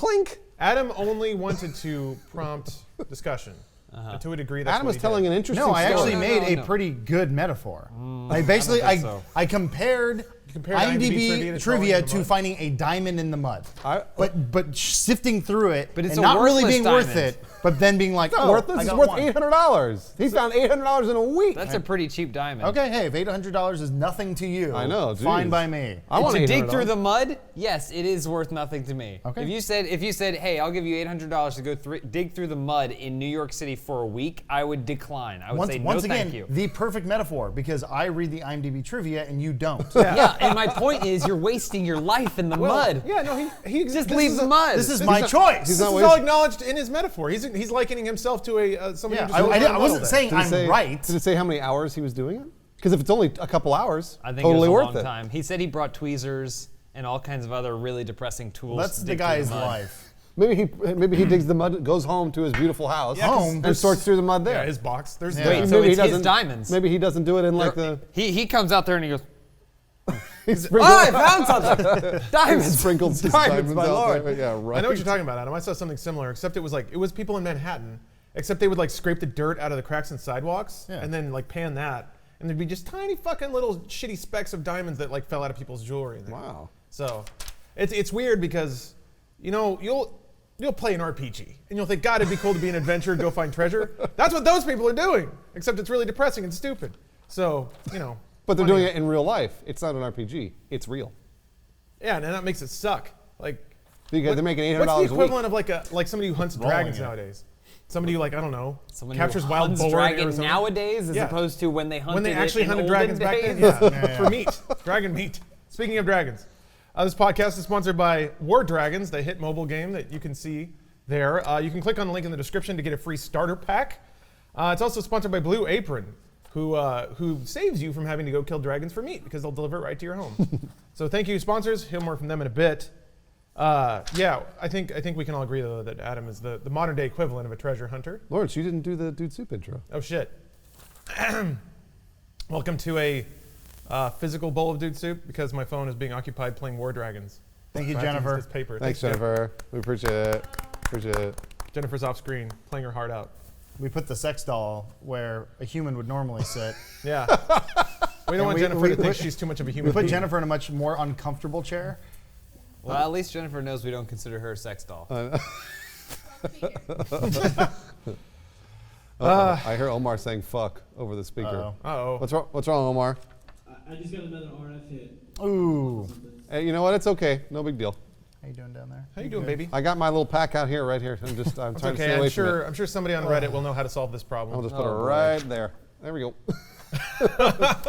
Clink. Adam only wanted to prompt discussion. And to a degree, that's Adam what was telling an interesting story. No, I actually made a pretty good metaphor. I compared IMDb trivia to finding a diamond in the mud. But sifting through it and not really being worth it, but then being like, worthless. It's worth $800. He found $800 in a week. That's a pretty cheap diamond. Okay, hey, if $800 is nothing to you, I know, fine by me. I want to dig $800. through the mud, yes, it is worth nothing to me. Okay. If you said, hey, I'll give you $800 to go dig through the mud in New York City for a week, I would decline. I would say no, thank you. The perfect metaphor, because I read the IMDb trivia and you don't. Yeah, and my point is, you're wasting your life in the mud. Yeah, no, he just leave the mud. This is my choice. This is all acknowledged in his metaphor. He's likening himself to a somebody. I wasn't saying I'm right. Did it say how many hours he was doing it? Because if it's only a couple hours, I think totally it was a worth long it. time. He said he brought tweezers and all kinds of other really depressing tools. That's to the dig through guy's mud. life. Maybe he digs the mud, goes home to his beautiful house, and sorts through the mud there. Yeah, his box. There's Wait, so it's his diamonds. Maybe he doesn't do it in like the. He comes out there and he goes, Oh, I found something! Diamonds! Sprinkled Diamonds, my out lord. there. Yeah, right. I know what you're talking about, Adam. I saw something similar, except it was people in Manhattan, except they would like scrape the dirt out of the cracks in sidewalks and then like pan that, and there'd be just tiny fucking little shitty specks of diamonds that like fell out of people's jewelry. In there. Wow. So it's weird because you'll play an RPG and you'll think, God, it'd be cool to be an adventurer and go find treasure. That's what those people are doing, except it's really depressing and stupid. So But they're doing it in real life. It's not an RPG. It's real. Yeah, and that makes it suck. Like, because they're making $800 a week. What's the equivalent of like somebody who hunts dragons nowadays? Somebody who I don't know, captures wild boar dragon nowadays as opposed to when they actually hunted dragons back then. Yeah, for meat, dragon meat. Speaking of dragons, this podcast is sponsored by War Dragons, the hit mobile game that you can see there. You can click on the link in the description to get a free starter pack. It's also sponsored by Blue Apron, who saves you from having to go kill dragons for meat because they'll deliver it right to your home. So thank you, sponsors. Hear more from them in a bit. I think we can all agree though that Adam is the modern day equivalent of a treasure hunter. Lawrence, you didn't do the Dude Soup intro. Oh shit. Welcome to a physical bowl of Dude Soup because my phone is being occupied playing War Dragons. Thank you, Jennifer. This paper. Thanks, Jennifer. We appreciate it. Jennifer's off screen playing her heart out. We put the sex doll where a human would normally sit. Yeah. We don't want Jennifer to think she's too much of a human We put being. Jennifer in a much more uncomfortable chair. Well, at least Jennifer knows we don't consider her a sex doll. I hear Omar saying "fuck" over the speaker. Uh-oh. What's wrong, Omar? I just got another RF hit. Ooh. Hey, you know what? It's okay. No big deal. How you doing down there? How you doing, baby? I got my little pack out here, right here. I'm trying to stay away from it. I'm sure somebody on Reddit will know how to solve this problem. I'll just put it right there. There we go.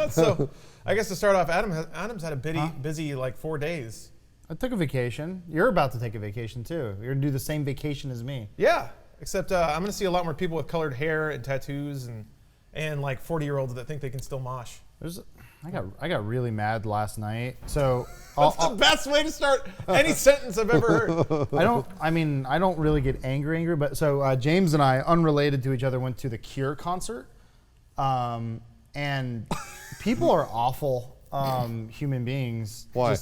So, I guess to start off, Adam's had a busy like 4 days. I took a vacation. You're about to take a vacation too. You're gonna do the same vacation as me. Yeah, except I'm gonna see a lot more people with colored hair and tattoos and like 40-year-olds that think they can still mosh. I got really mad last night. So that's the best way to start any sentence I've ever heard. I don't really get angry, but so James and I, unrelated to each other, went to the Cure concert, and people are awful human beings. Why?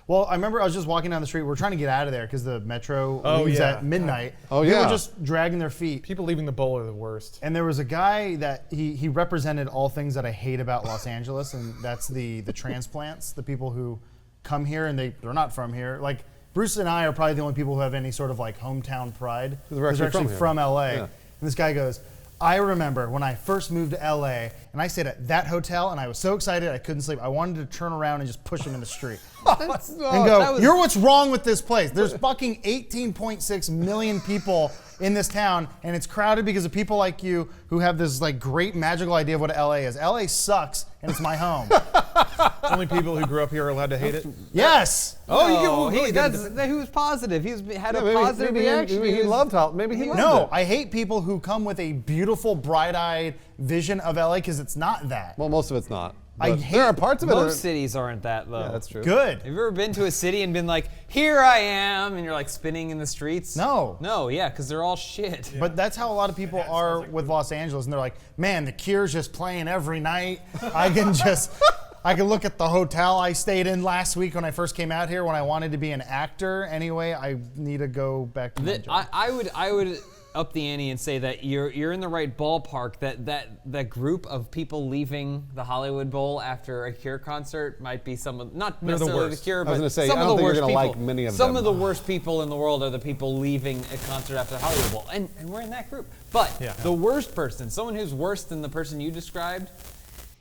Well, I remember I was just walking down the street. We're trying to get out of there because the metro leaves at midnight. Oh, People yeah. were just dragging their feet. People leaving the bowl are the worst. And there was a guy that he represented all things that I hate about Los Angeles, and that's the transplants, the people who come here and they're not from here. Like Bruce and I are probably the only people who have any sort of like hometown pride. They're actually from LA. Yeah. And this guy goes, I remember when I first moved to LA and I stayed at that hotel and I was so excited I couldn't sleep. I wanted to turn around and just push him in the street. And go, you're what's wrong with this place. There's fucking 18.6 million people in this town and it's crowded because of people like you who have this like great magical idea of what LA is. LA sucks and it's my home. Only people who grew up here are allowed to hate it? Yes. He was positive. He had a positive reaction. Maybe he loved how. Maybe he loved No, it. I hate people who come with a beautiful, bright-eyed vision of LA because it's not that. Well, most of it's not. I But hate there are parts of it. Most cities aren't that, though. Yeah, that's true. Good. Have you ever been to a city and been like, here I am, and you're like spinning in the streets? No. No, yeah, because they're all shit. But that's how a lot of people are with Los Angeles, and they're like, man, the Cure's just playing every night. I can just I could look at the hotel I stayed in last week when I first came out here when I wanted to be an actor. Anyway, I need to go back to my job. I would up the ante and say that you're in the right ballpark. That group of people leaving the Hollywood Bowl after a Cure concert might be some of not necessarily the Cure, but I was gonna say, some I of don't the think worst you're gonna people. like many of Some them. of the worst people in the world are the people leaving a concert after the Hollywood Bowl, and we're in that group. But the worst person, someone who's worse than the person you described,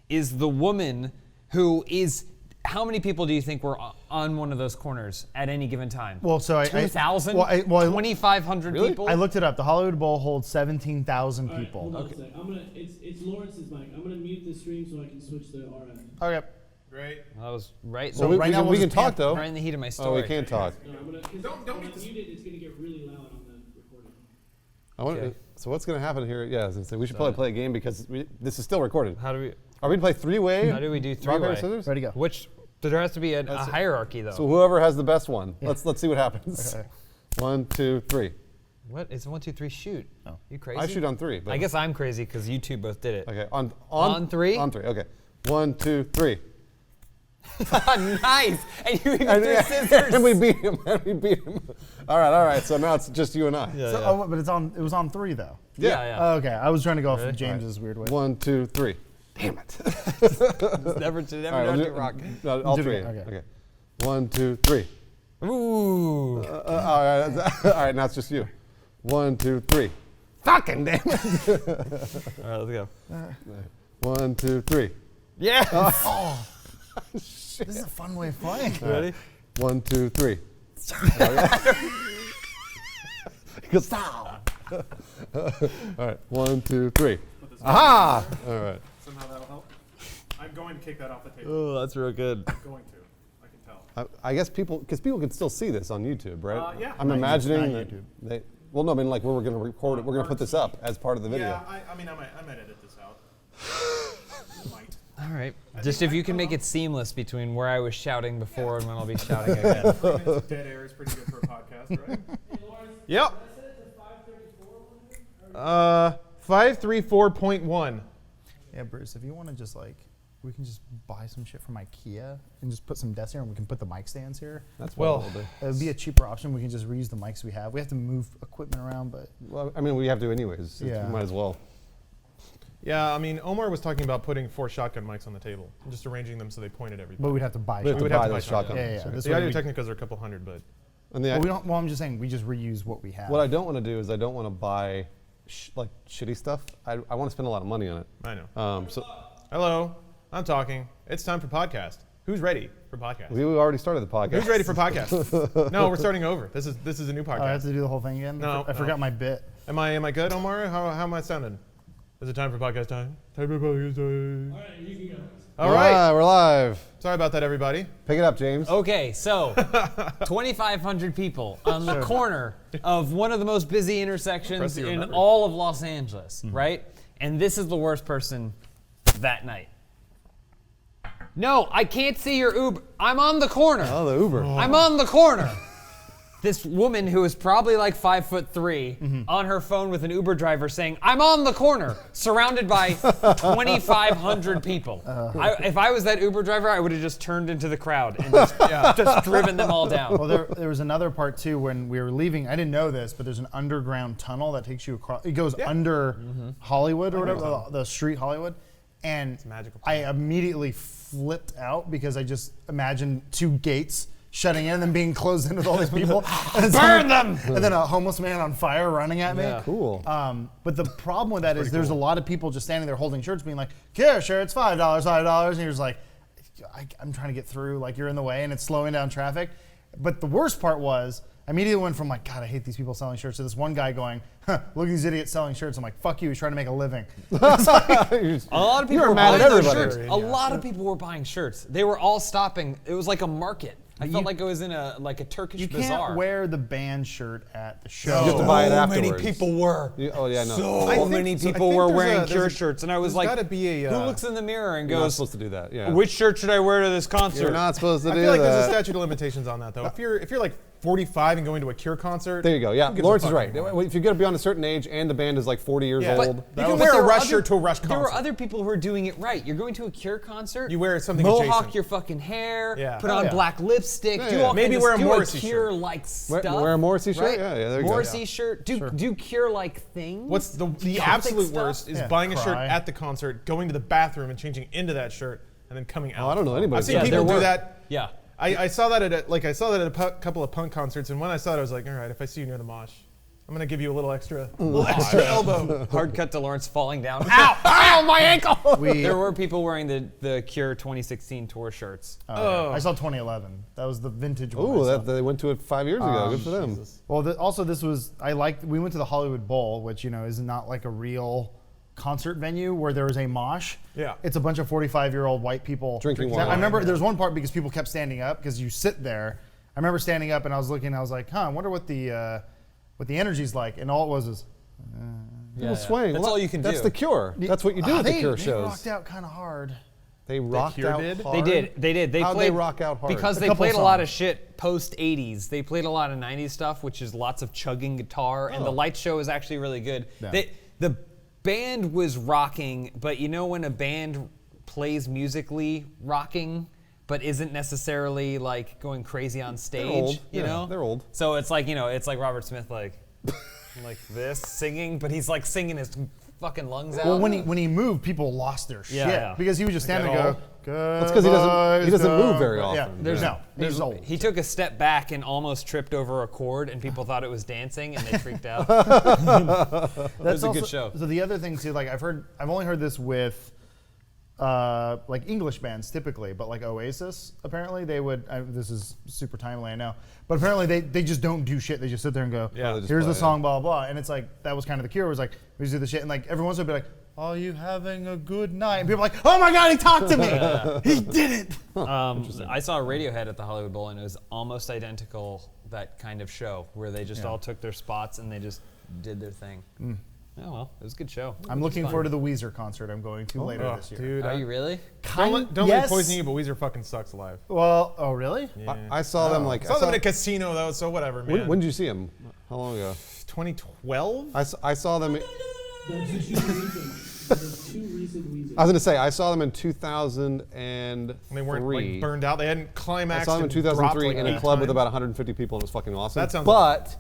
is the woman who is. How many people do you think were on one of those corners at any given time? Well, so 2,000? 2,500 people? I looked it up. The Hollywood Bowl holds 17,000 people. Hold on a sec. It's Lawrence's mic. I'm gonna mute the stream so I can switch the RF. Okay. Great. I was right. So right now we can talk though. Right in the heat of my story. Oh, we can't talk. No, I'm gonna. Don't mute it. It's gonna get really loud on the recording. So what's going to happen here? Yeah, I was gonna say, we should probably play a game because this is still recorded. How do we? Are we going to play three-way? How do we do rock, paper, three-way? scissors? Ready to go. Which there has to be a hierarchy though. So whoever has the best one. Let's see what happens. Okay. 1, 2, 3. What? It's 1, 2, 3. Shoot. Oh. You crazy? I shoot on 3. But I guess I'm crazy because you two both did it. Okay. On 3? On 3. Okay. 1, 2, 3. Nice. And you even threw scissors. And we beat him. All right. So now it's just you and I. Yeah, So, yeah. but it was on 3 though. Yeah. Oh, okay, I was trying to go off Really? of James's weird way. 1, 2, 3. Damn it. Never All right, done it rock. all Do it 3. again, okay. 1, 2, 3. Ooh. All right, now it's just you. 1, 2, 3. Fucking damn it. All right, let's go. 1, 2, 3. Yeah. This is a fun way of playing. Ready? 1, 2, 3. He goes, stop. All right, 1, 2, 3. Aha! All right. Somehow that'll help. I'm going to kick that off the table. Oh, that's real good. I'm going to. I can tell. I guess people can still see this on YouTube, right? Yeah. I'm Not imagining not that they. Well, no, I mean like we're going to record it. We're going to put this up as part of the video. Yeah, I might edit this out. Might. All right. Just if you can make it seamless between where I was shouting before and when I'll be shouting again. 3 minutes of dead air is pretty good for a podcast, right? Yep. 534.1. Yeah, Bruce, if you want to just we can just buy some shit from IKEA and just put some desks here and we can put the mic stands here. That's Well, what we'll do. It would be a cheaper option. We can just reuse the mics we have. We have to move equipment around, but Well, I mean, we have to anyways. Yeah. We might as well. Yeah, I mean, Omar was talking about putting 4 shotgun mics on the table, and just arranging them so they point at everybody. we'd have to buy. We have We shotguns. would have buy to buy those shotguns. shotguns. Yeah. This The way Audio we- Technicas are a couple hundred, but And the, Well, we don't. Well, I'm just saying we just reuse what we have. what I don't want to do is I don't want to buy like shitty stuff. I want to spend a lot of money on it. I know. So Hello, I'm talking. It's time for podcast. Who's ready for podcast? we already started the podcast. Who's ready for podcast? No, we're starting over. This is a new Oh, I have podcast. to do the whole thing again. No, I forgot my bit. Am I good, Omar? How am I sounding? Is it time for podcast time? Time for podcast time. All right, you can go. All right. We're live. Sorry about that, everybody. Pick it up, James. Okay, so 2,500 people on the corner of one of the most busy intersections Impressive you in remembered. all of Los Angeles, right? And this is the worst person that night. No, I can't see your Uber. I'm on the corner. Oh, the Uber. I'm on the corner. This woman who is probably like 5'3" on her phone with an Uber driver saying, "I'm on the corner," surrounded by 2,500 people. If I was that Uber driver, I would have just turned into the crowd and just driven them all down. Well, there was another part too when we were leaving. I didn't know this, but there's an underground tunnel that takes you across. It goes under Hollywood or whatever, the street Hollywood. And magical I immediately flipped out because I just imagined 2 gates shutting in and then being closed in with all these people. Burn them! And then a homeless man on fire running at me. Yeah. Cool. But the problem with that is there's a lot of people just standing there holding shirts being like, "Here, shirts, $5, $5. And you're just like, I'm trying to get through, like you're in the way and it's slowing down traffic. But the worst part was, I immediately went from like, God, I hate these people selling shirts to this one guy going, look at these idiots selling shirts. I'm like, fuck you, he's trying to make a living. A lot of people were were mad buying at those everybody. shirts. A lot of people were buying shirts. They were all stopping. It was like a market. I felt like I was in a Turkish You bazaar. can't wear the band shirt at the show. You have to buy it So afterwards. many people were. Oh yeah, I know. So I think- many so I people think were there's wearing a- Cure there's a- shirts, and I was there's like, gotta be a, who looks in the mirror and You're not goes, supposed to do that. Yeah. which shirt should I wear to this concert? You're not supposed to I do feel like there's a that. statute of limitations on that, though. If you're like 45 and going to a Cure concert. There you go. Yeah, Who gives a Lawrence is fuck right. anymore? If you get beyond a certain age and the band is like 40 years Yeah. old, You can wear a Rush shirt to a Rush There were concert. other people who are doing it right. You're going to a Cure concert. You wear something mohawk adjacent. your fucking hair. Yeah. Put Oh, on yeah. black lipstick. Yeah, do yeah. all Maybe kinds wear a of, do Morrissey Cure-like stuff. wear a Morrissey shirt? Right? Yeah, there you go. Morrissey shirt. Do Cure-like things. What's the Gothic absolute stuff? worst is Yeah. buying a shirt Cry. at the concert, going to the bathroom and changing into that shirt, and then coming out. I don't know anybody I've seen who does people there do were. that. Yeah. I saw that at a couple of punk concerts, and when I saw it, I was like, all right, if I see you near the mosh, I'm gonna give you a little extra elbow. Hard cut to Lawrence falling down. Ow! Ow! My ankle! We- There were people wearing the Cure 2016 tour shirts. Oh, yeah. I saw 2011. That was the vintage one. I saw. They went to it 5 years ago. Good for them. Well, also this was we went to the Hollywood Bowl, which is not like a real concert venue where there is a mosh. Yeah. It's a bunch of 45-year-old white people Drinking I wine. remember there's one part because people kept standing up because you sit there. I remember standing up and I was looking. I was like, I wonder what the energy's like, and all it was is. People swing. That's Look, all you can That's do. the Cure. That's what you do at the Cure They shows. rocked out kind of hard. They rocked Cure out did? hard. They did. They How'd played they rock out hard? because A they couple played a lot of songs. shit post 80s. They played a lot of 90s stuff, which is lots of chugging guitar, and the light show is actually really good. Yeah. The band was rocking, but when a band plays musically rocking, but isn't necessarily like going crazy on stage, old. you Yeah, know? they're old. So it's like it's like Robert Smith like this singing, but he's like singing his fucking lungs out. Well, when he moved, people lost their shit Yeah. because he would just stand there and all. go. Good. That's 'cause he doesn't move very often. Yeah, There's- he's old. He took a step back and almost tripped over a chord, and people thought it was dancing, and they freaked out. That's a good show. So the other thing too, like I've only heard this with like English bands typically, but like Oasis, apparently they would. This is super timely, I know, but apparently they just don't do shit. They just sit there and go, Yeah. They just here's play, the song, blah blah, and it's like that was kind of the Cure. Was like we just do the shit, and like every once in a while, be like, "Are you having a good night?" And people are like, "Oh my God, he talked to me. He did it." I saw Radiohead at the Hollywood Bowl, and it was almost identical, that kind of show, where they just all took their spots and they just did their thing. Oh, well, it was a good show. I'm looking forward to the Weezer concert I'm going to later this year. Dude, Are you really? don't let Yes. me poison you, but Weezer fucking sucks live. Well, oh really? I saw them like. I saw them in a casino though, so whatever, man. When did you see them? How long ago? 2012? I saw them. That's the two recent Weezer. I was gonna say I saw them in 2003. And they weren't like burned out. They hadn't I climaxed. saw them in and dropped, 2003 like, in a 8 club with times. about 150 people, and it was fucking awesome. That sounds But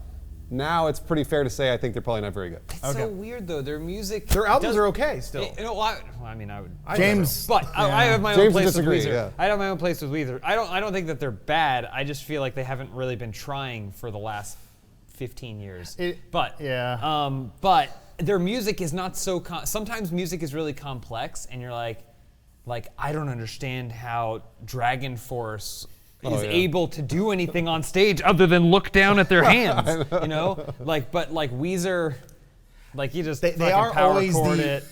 now it's pretty fair to say I think they're probably not very good. It's so weird, though. Their music. Their albums does- are okay still. I mean, I would. James, But I have my own James would place with disagree, Weezer. yeah. I have my own place with Weezer. I don't think that they're bad. I just feel like they haven't really been trying for the last 15 years. But their music is not so. Sometimes music is really complex, and you're like I don't understand how Dragon Force is able to do anything on stage other than look down at their hands. But Weezer. Like you just they fucking are power always chord the. it.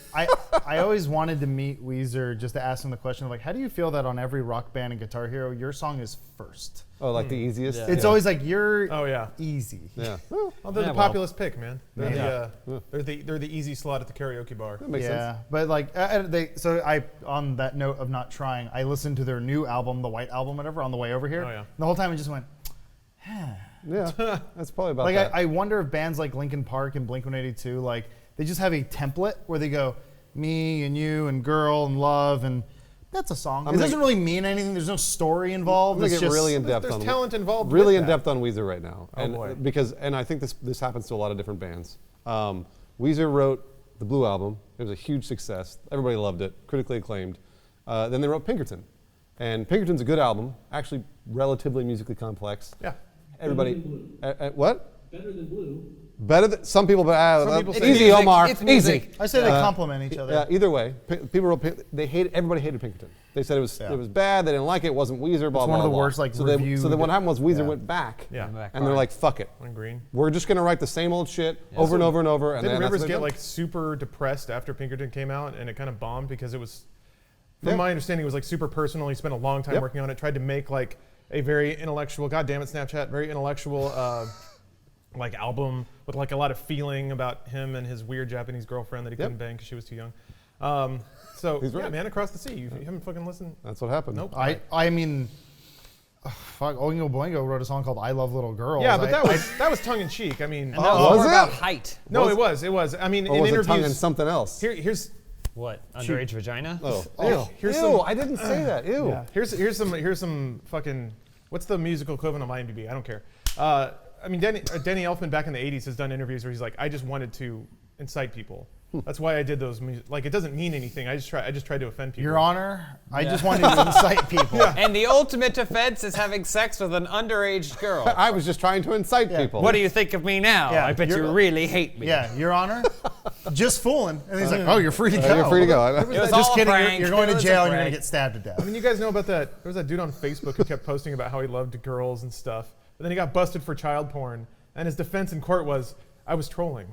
I always wanted to meet Weezer just to ask them the question of like, how do you feel that on every Rock Band and Guitar Hero, your song is first? Oh, like the easiest. Yeah. It's always like you're yeah. easy. Yeah. Well, they're Yeah, the well. populist pick, man. They're they're the easy slot at the karaoke bar. That makes Yeah, sense. but like on that note of not trying, I listened to their new album, the White Album, whatever, on the way over here. Oh, yeah. And the whole time I just went. Yeah, that's probably about Like that. I wonder if bands like Linkin Park and Blink-182, like they just have a template where they go, me and you and girl and love, and that's a song. It doesn't really mean anything. There's no story involved. I'm gonna It's get just really in depth There's on talent involved. really with in that. depth on Weezer right now. Oh, boy. And I think this happens to a lot of different bands. Weezer wrote the Blue Album. It was a huge success. Everybody loved it, critically acclaimed. Then they wrote Pinkerton, and Pinkerton's a good album, actually relatively musically complex. Yeah. Everybody, Better than what? Better than Blue. Better than some people, but Some people say easy, music. Omar, It's music. easy. I say they complement each other. Yeah, either way, people wrote. Everybody hated Pinkerton. They said it was bad. They didn't like it. It wasn't Weezer. Blah It's blah one of the blah. worst, like, so then reviewed- what happened was Weezer Yeah. went back. Yeah. And they're like, fuck it. On Green. We're just gonna write the same old shit over and over and over. And Didn't then that's Rivers what get they've like super depressed after Pinkerton came out, and it kind of bombed because it was, from Yeah. my understanding, it was like super personal. He spent a long time Yep. working on it. Tried to make like a very intellectual, God damn it, Snapchat, very intellectual, like album with like a lot of feeling about him and his weird Japanese girlfriend that he couldn't bang because she was too young. So He's yeah, right. man, Across the Sea. You haven't fucking listened. That's what happened. Nope. I mean, fuck, Oingo Boingo wrote a song called "I Love Little Girls." Yeah, but that was tongue in cheek. I mean, And that was more it? about height. no, it was. I mean, Or in was it interviews, tongue and something else? here's What? Underage vagina? Oh, here's ew! some- I didn't say that. Ew. Yeah. here's some fucking. What's the musical equivalent of IMDb? I don't care. I mean, Danny Elfman back in the '80s has done interviews where he's like, I just wanted to incite people. That's why I did those. Like, it doesn't mean anything. I just tried to offend people. Your Honor, I just wanted to incite people. And the ultimate offense is having sex with an underage girl. I was just trying to incite people. What do you think of me now? Yeah, I bet you you're- really hate me. Yeah, Your Honor, just fooling. And he's like, "Oh, you're free to go." You're free to go. It was Just all a kidding. prank. You're going It to was a jail and you're prank. gonna get stabbed to death. I mean, you guys know about that? There was that dude on Facebook who kept posting about how he loved girls and stuff, but then he got busted for child porn, and his defense in court was, I was trolling.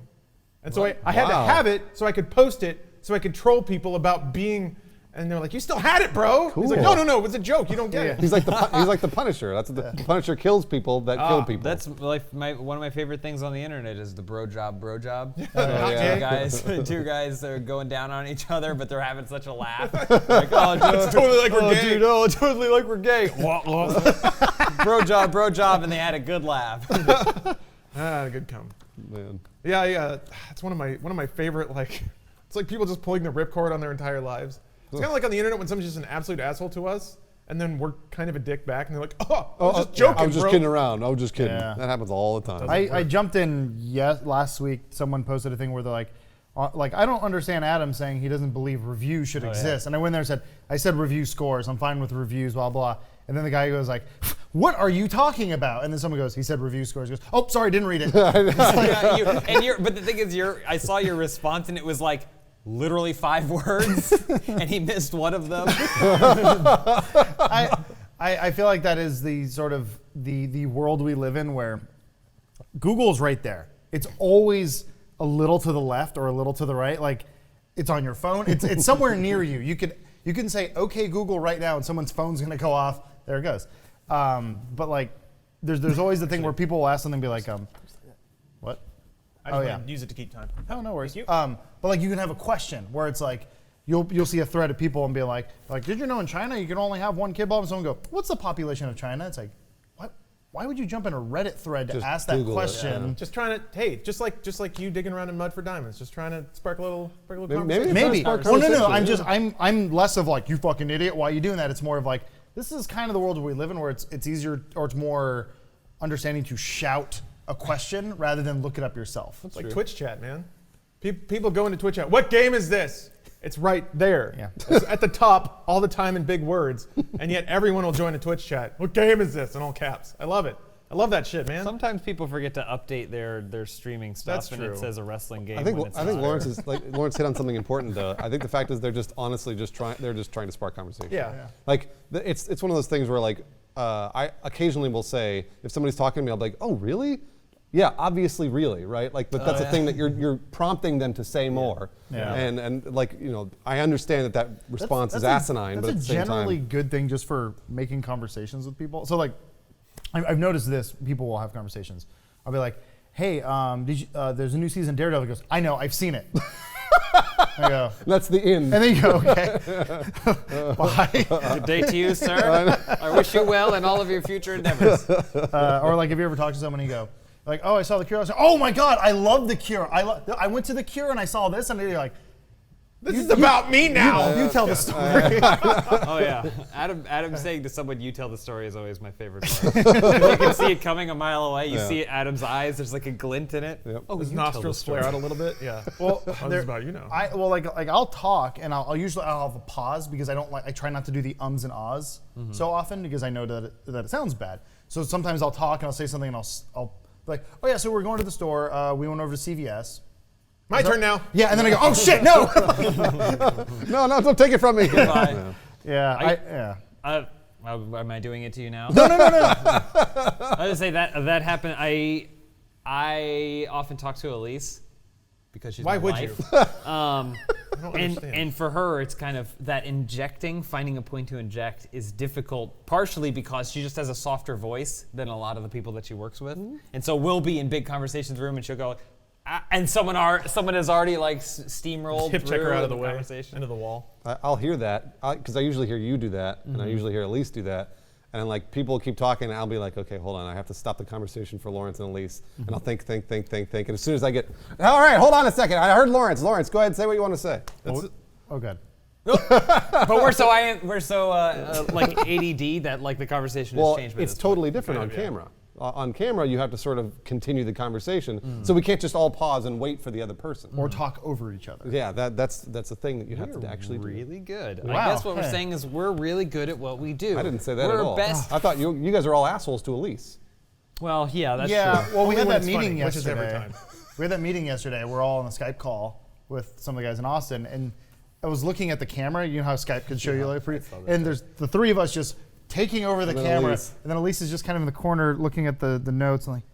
And so I had to Wow. have it so I could post it so I could troll people about being, and they're like, you still had it, bro. He's like, Cool. no, it was a joke. You don't get it. He's like the Punisher. That's what the Punisher kills people that kill people. That's like one of my favorite things on the internet is the bro job. Not yeah. gay. Two guys are going down on each other, but they're having such a laugh. Like, oh, dude, It's totally like we're gay. Dude, oh, totally like we're gay. Bro job, and they had a good laugh. Good come. Man. Yeah. It's one of my favorite, like, it's like people just pulling the ripcord on their entire lives. It's kind of like on the internet when someone's just an absolute asshole to us, and then we're kind of a dick back, and they're like, I was just joking, I was just bro. kidding around. I was just kidding. Yeah. That happens all the time. I jumped in last week. Someone posted a thing where they're like, I don't understand Adam saying he doesn't believe reviews should exist. And I went there and said, I said review scores. I'm fine with reviews, blah, blah. And then the guy goes like, what are you talking about? And then someone goes, he said review scores. He goes, oh, sorry, didn't read it. But the thing is, I saw your response, and it was like literally 5 words, and he missed one of them. I feel like that is the sort of the world we live in where Google's right there. It's always a little to the left or a little to the right. Like, it's on your phone. It's somewhere near you. You can say, okay, Google right now, and someone's phone's gonna go off. There it goes. But like, there's always the thing where people will ask something and be like, what? I just yeah. want to use it to keep time. Oh, no worries. Thank But like, you can have a question where it's like, you'll see a thread of people and be like, did you know in China you can only have one kid bulb? And someone go, what's the population of China? It's like, what? Why would you jump in a Reddit thread to Just ask that Google it, question? yeah. Just trying to, just like you digging around in mud for diamonds, just trying to spark a little Maybe- conversation. Maybe. Spark Well, no. conversation, I'm less of like, you fucking idiot. Why are you doing that? It's more of like, this is kind of the world we live in, where it's easier or it's more understanding to shout a question rather than look it up yourself. It's like Twitch chat, man. People go into Twitch chat. What game is this? It's right there. Yeah. It's at the top all the time in big words, and yet everyone will join a Twitch chat. What game is this? In all caps. I love it. I love that shit, man. Sometimes people forget to update their streaming stuff, That's and true. it says a wrestling game. I think when it's Lawrence not. is like Lawrence hit on something important though. I think the fact is they're just honestly just trying to spark conversation. Yeah. Like it's one of those things where like I occasionally will say if somebody's talking to me I'll be like, oh really? Yeah, obviously really, right? Like but that's a thing that you're prompting them to say more. Yeah. And like I understand that response is asinine, but at the that's a same generally time good thing just for making conversations with people. So like, I've noticed this. People will have conversations. I'll be like, "Hey, there's a new season of Daredevil." He goes, "I know, I've seen it." I go, that's the end. and then you go, "Okay, bye." Good day to you, sir. I wish you well in all of your future endeavors. Or like, if you ever talk to someone and you go, like, "Oh, I saw The Cure." I was like, "Oh my God, I love The Cure. I went to The Cure and I saw this," and you're like, This is about me now. "You tell the story." Oh yeah, Adam saying to someone, "You tell the story" is always my favorite part. You can see it coming a mile away. You see Adam's eyes. There's like a glint in it. Yep. Oh, His you tell the nostrils story. flare out a little bit. Yeah. Well, this is about you now. like I'll talk and I'll usually have a pause because I try not to do the ums and ahs so often because I know that it sounds bad. So sometimes I'll talk and I'll say something and I'll be like, oh yeah, so we're going to the store. We went over to CVS. My turn now. Yeah, and then I go, oh shit, no. No, don't take it from me. Goodbye. Yeah. Am I doing it to you now? No. I was say that happened. I often talk to Elise because she's Why my would wife. you? Um, I don't understand. and for her, it's kind of that finding a point to inject is difficult, partially because she just has a softer voice than a lot of the people that she works with. And so we'll be in big conversations room and she'll go, and someone has already like steamrolled Hip check her through out of the the way, conversation. into the wall. I'll hear that because I usually hear you do that, and I usually hear Elise do that, And like people keep talking, and I'll be like, okay, hold on, I have to stop the conversation for Lawrence and Elise, and I'll think. And as soon as I get, all right, hold on a second, I heard Lawrence. Lawrence, go ahead and say what you want to say. Oh, good. But we're so like ADD that like the conversation has changed. It's totally different on camera. On camera, you have to sort of continue the conversation, so we can't just all pause and wait for the other person. Or talk over each other. Yeah, that's a thing that you have to actually do. Really good. Wow. I guess what we're saying is we're really good at what we do. I didn't say that we're at all. Best. I thought you guys are all assholes to Elise. Well, yeah, that's Yeah, true. well, we Only had when that it's meeting funny, which is yesterday. every time. We had that meeting yesterday. We're all on a Skype call with some of the guys in Austin, and I was looking at the camera. You know how Skype could show you like and there's the three of us just taking over the camera, Elise. and then Elise is just kind of in the corner looking at the notes and like.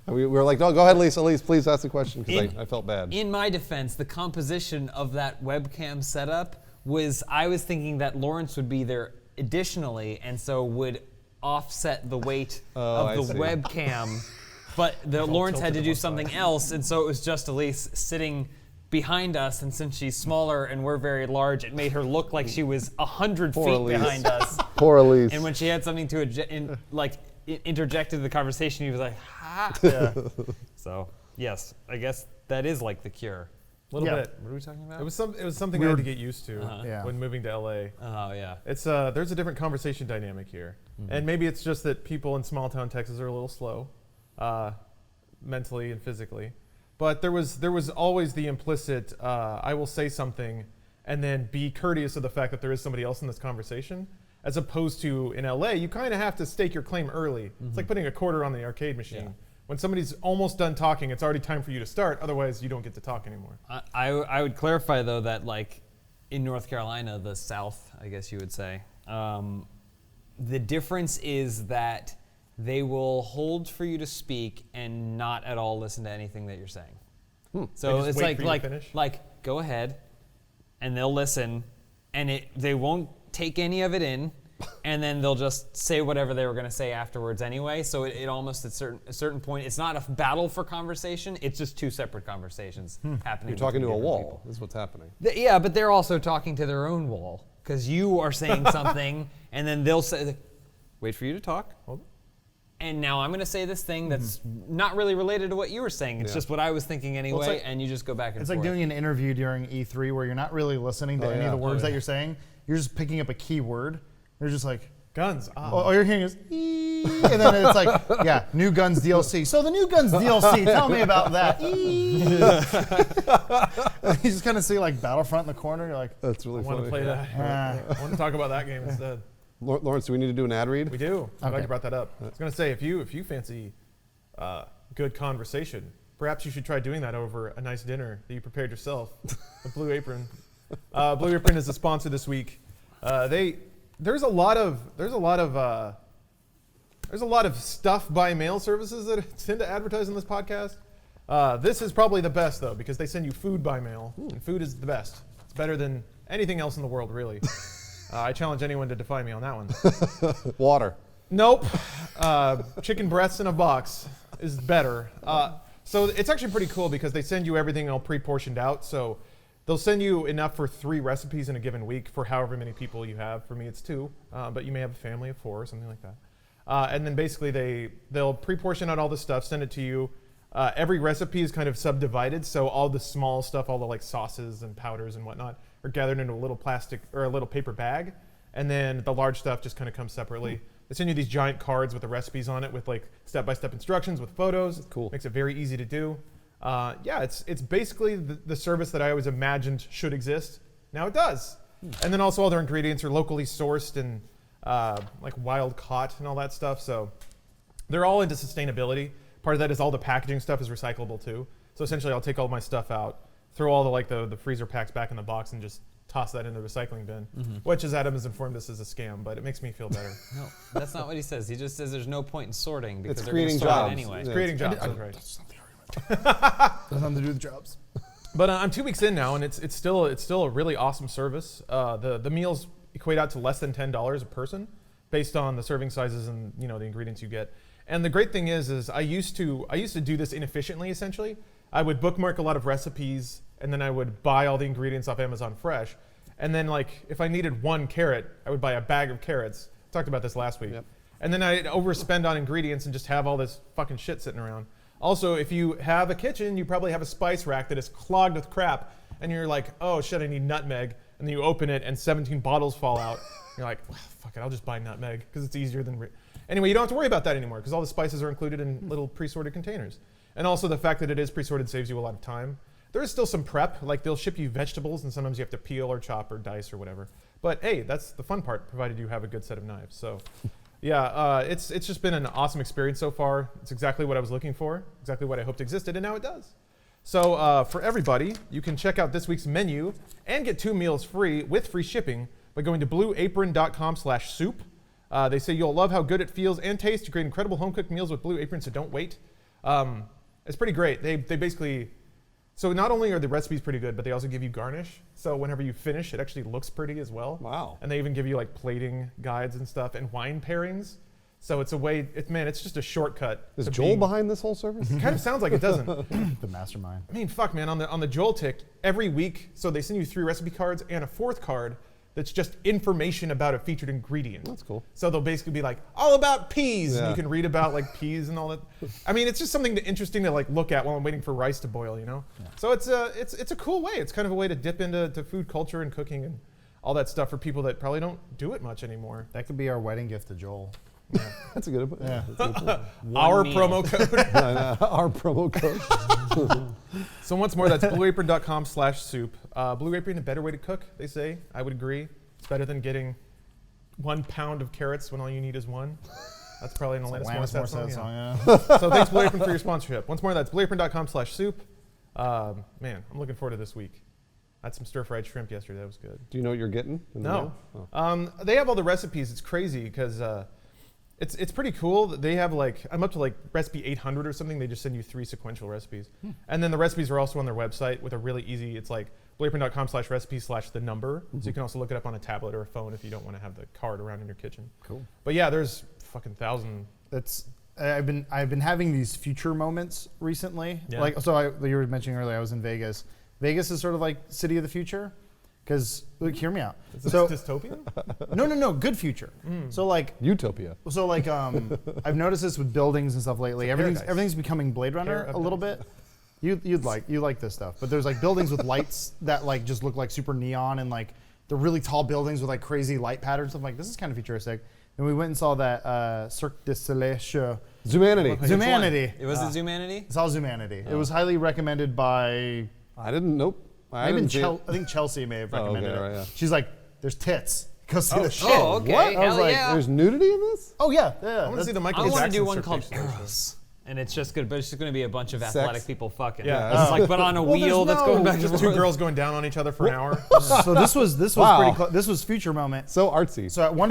We were like, no, go ahead, Elise, please ask the question, because I felt bad. In my defense, the composition of that webcam setup was, I was thinking that Lawrence would be there additionally, and so would offset the weight I of the see. webcam, but Lawrence had to do something else, and so it was just Elise sitting behind us, and since she's smaller and we're very large, it made her look like she was 100 feet Elise. behind us. Poor Elise. And when she had something to interject into the conversation, he was like, ha. So, yes, I guess that is like the cure. A little Yeah. bit. What are we talking about? It was something I had to get used to Yeah. when moving to LA. Oh, yeah. It's there's a different conversation dynamic here, and maybe it's just that people in small town Texas are a little slow, mentally and physically. But there was always the implicit, I will say something, and then be courteous of the fact that there is somebody else in this conversation, as opposed to in LA, you kind of have to stake your claim early. It's like putting a quarter on the arcade machine. Yeah. When somebody's almost done talking, it's already time for you to start. Otherwise, you don't get to talk anymore. I would clarify, though, that like in North Carolina, the South, I guess you would say, the difference is that they will hold for you to speak and not at all listen to anything that you're saying. So They just it's wait for you to finish? like go ahead, and they'll listen, and they won't take any of it in, and then they'll just say whatever they were going to say afterwards anyway. So it almost at a certain point, it's not a battle for conversation. It's just two separate conversations happening. You're talking to a between different wall. people. Is what's happening. Yeah, but they're also talking to their own wall, because you are saying something, and then they'll say, wait for you to talk. And now I'm going to say this thing that's not really related to what you were saying. It's just what I was thinking anyway, like- and you just go back and It's forth. like doing an interview during E3 where you're not really listening to any of the words that you're saying. You're just picking up a key word. You're just like, Guns. all you're hearing is, "Ee," and then it's like, yeah, new Guns DLC. So the new Guns DLC, tell me about that. Ee. You just kind of see like Battlefront in the corner. You're like, That's really I want funny. to play that. I want to talk about that game instead. Lawrence, do we need to do an ad read? We do. I'm glad Okay. you brought that up. I was going to say, if you fancy good conversation, perhaps you should try doing that over a nice dinner that you prepared yourself. The Blue Apron. Blue Apron is the sponsor this week. There's a lot of stuff by mail services that tend to advertise on this podcast. This is probably the best though, because they send you food by mail, and food is the best. It's better than anything else in the world, really. I challenge anyone to defy me on that one. Water. Nope. Chicken breasts in a box is better. So it's actually pretty cool because they send you everything all pre-portioned out. So they'll send you enough for 3 recipes in a given week for however many people you have. For me, it's 2, but you may have a family of 4 or something like that. And then basically they'll pre-portion out all the stuff, send it to you. Every recipe is kind of subdivided, so all the small stuff, all the like sauces and powders and whatnot, are gathered into a little plastic or a little paper bag, and then the large stuff just kind of comes separately. They send you these giant cards with the recipes on it, with like step-by-step instructions with photos. Cool. Makes it very easy to do. Yeah, it's basically the service that I always imagined should exist. Now it does. And then also all their ingredients are locally sourced and like wild caught and all that stuff. So they're all into sustainability. Part of that is all the packaging stuff is recyclable too. So essentially I'll take all my stuff out, throw all the freezer packs back in the box, and just toss that in the recycling bin, which, as Adam has informed us, is a scam, but it makes me feel better. No, that's not what he says. He just says there's no point in sorting because It's they're going to creating sort it jobs. anyway. Yeah. Creating jobs, that's right. that's not the argument. Doesn't have to do with jobs. But I'm 2 weeks in now, and it's still a really awesome service. The meals equate out to less than $10 a person, based on the serving sizes and the ingredients you get. And the great thing is I used to do this inefficiently. Essentially, I would bookmark a lot of recipes, and then I would buy all the ingredients off Amazon Fresh, And then like if I needed 1 carrot, I would buy a bag of carrots. Talked about this last week. Yep. And then I'd overspend on ingredients and just have all this fucking shit sitting around. Also, if you have a kitchen, you probably have a spice rack that is clogged with crap, and you're like, oh shit, I need nutmeg, and then you open it and 17 bottles fall out. You're like, well, fuck it, I'll just buy nutmeg because it's easier than. Anyway, you don't have to worry about that anymore because all the spices are included in little pre-sorted containers. And also the fact that it is pre-sorted saves you a lot of time. There is still some prep, like they'll ship you vegetables and sometimes you have to peel or chop or dice or whatever. But hey, that's the fun part, provided you have a good set of knives. So yeah, it's just been an awesome experience so far. It's exactly what I was looking for, exactly what I hoped existed, and now it does. So for everybody, you can check out this week's menu and get 2 meals free with free shipping by going to blueapron.com/soup. They say you'll love how good it feels and tastes to create incredible home-cooked meals with Blue Apron, so don't wait. It's pretty great. They basically, so not only are the recipes pretty good, but they also give you garnish. So whenever you finish, it actually looks pretty as well. Wow. And they even give you like plating guides and stuff and wine pairings. So it's a way, it's just a shortcut. Is Joel behind this whole service? Kind of sounds like it, doesn't. The mastermind. I mean, fuck, man. On the Joel tick, every week, so they send you 3 recipe cards and a 4th card that's just information about a featured ingredient. That's cool. So they'll basically be like, all about peas, and Yeah. you can read about like peas and all that. I mean, it's just something interesting to like look at while I'm waiting for rice to boil, you know? Yeah. So it's a cool way. It's kind of a way to dip into food culture and cooking and all that stuff for people that probably don't do it much anymore. That could be our wedding gift to Joel. That's a good. Yeah. That's a good Our meal. promo code. Our promo code. So once more, that's blueapron.com/soup. Blue Apron, a better way to cook, they say. I would agree. It's better than getting 1 pound of carrots when all you need is 1. That's probably an Alanis Morissette song. Yeah. So thanks, Blue Apron, for your sponsorship. Once more, that's blueapron.com/soup. Man, I'm looking forward to this week. I had some stir-fried shrimp yesterday. That was good. Do you know what you're getting? In the No. mail? Oh. They have all the recipes. It's crazy because it's pretty cool. They have like, I'm up to like recipe 800 or something. They just send you 3 sequential recipes. And then the recipes are also on their website with a really easy, it's like blueapron.com/recipe/the number. So you can also look it up on a tablet or a phone if you don't want to have the card around in your kitchen. Cool. But yeah, there's fucking 1,000. I've been having these future moments recently. Yeah. Like you were mentioning earlier, I was in Vegas. Vegas is sort of like city of the future, because look, hear me out. Is this So dystopian? no, good future. So like Utopia. I've noticed this with buildings and stuff lately. paradise. Everything's becoming Blade Runner a little bit. You like this stuff, but there's like buildings with lights that like just look like super neon, and like the really tall buildings with like crazy light patterns. I'm like, this is kind of futuristic. And we went and saw that Cirque du Soleil show. Zumanity. Zumanity. It was Zumanity? It's all Zumanity. It was highly recommended by I didn't. Nope. I maybe didn't see it. I think Chelsea may have Oh, okay, recommended it. right, yeah. She's like, there's tits. Go see the shit. Oh, okay. What? I was Hell like, yeah. There's nudity in this? oh yeah. I want to see the Michael I want to Jackson do one called Cirque du Soleil show. Eros. And it's just good, but it's just going to be a bunch of Sex? athletic people fucking. Yeah. It's like, but on a wheel that's going back and Just forth. 2 girls going down on each other for an hour. So this was Wow. pretty close. This was future moment. So artsy. So at one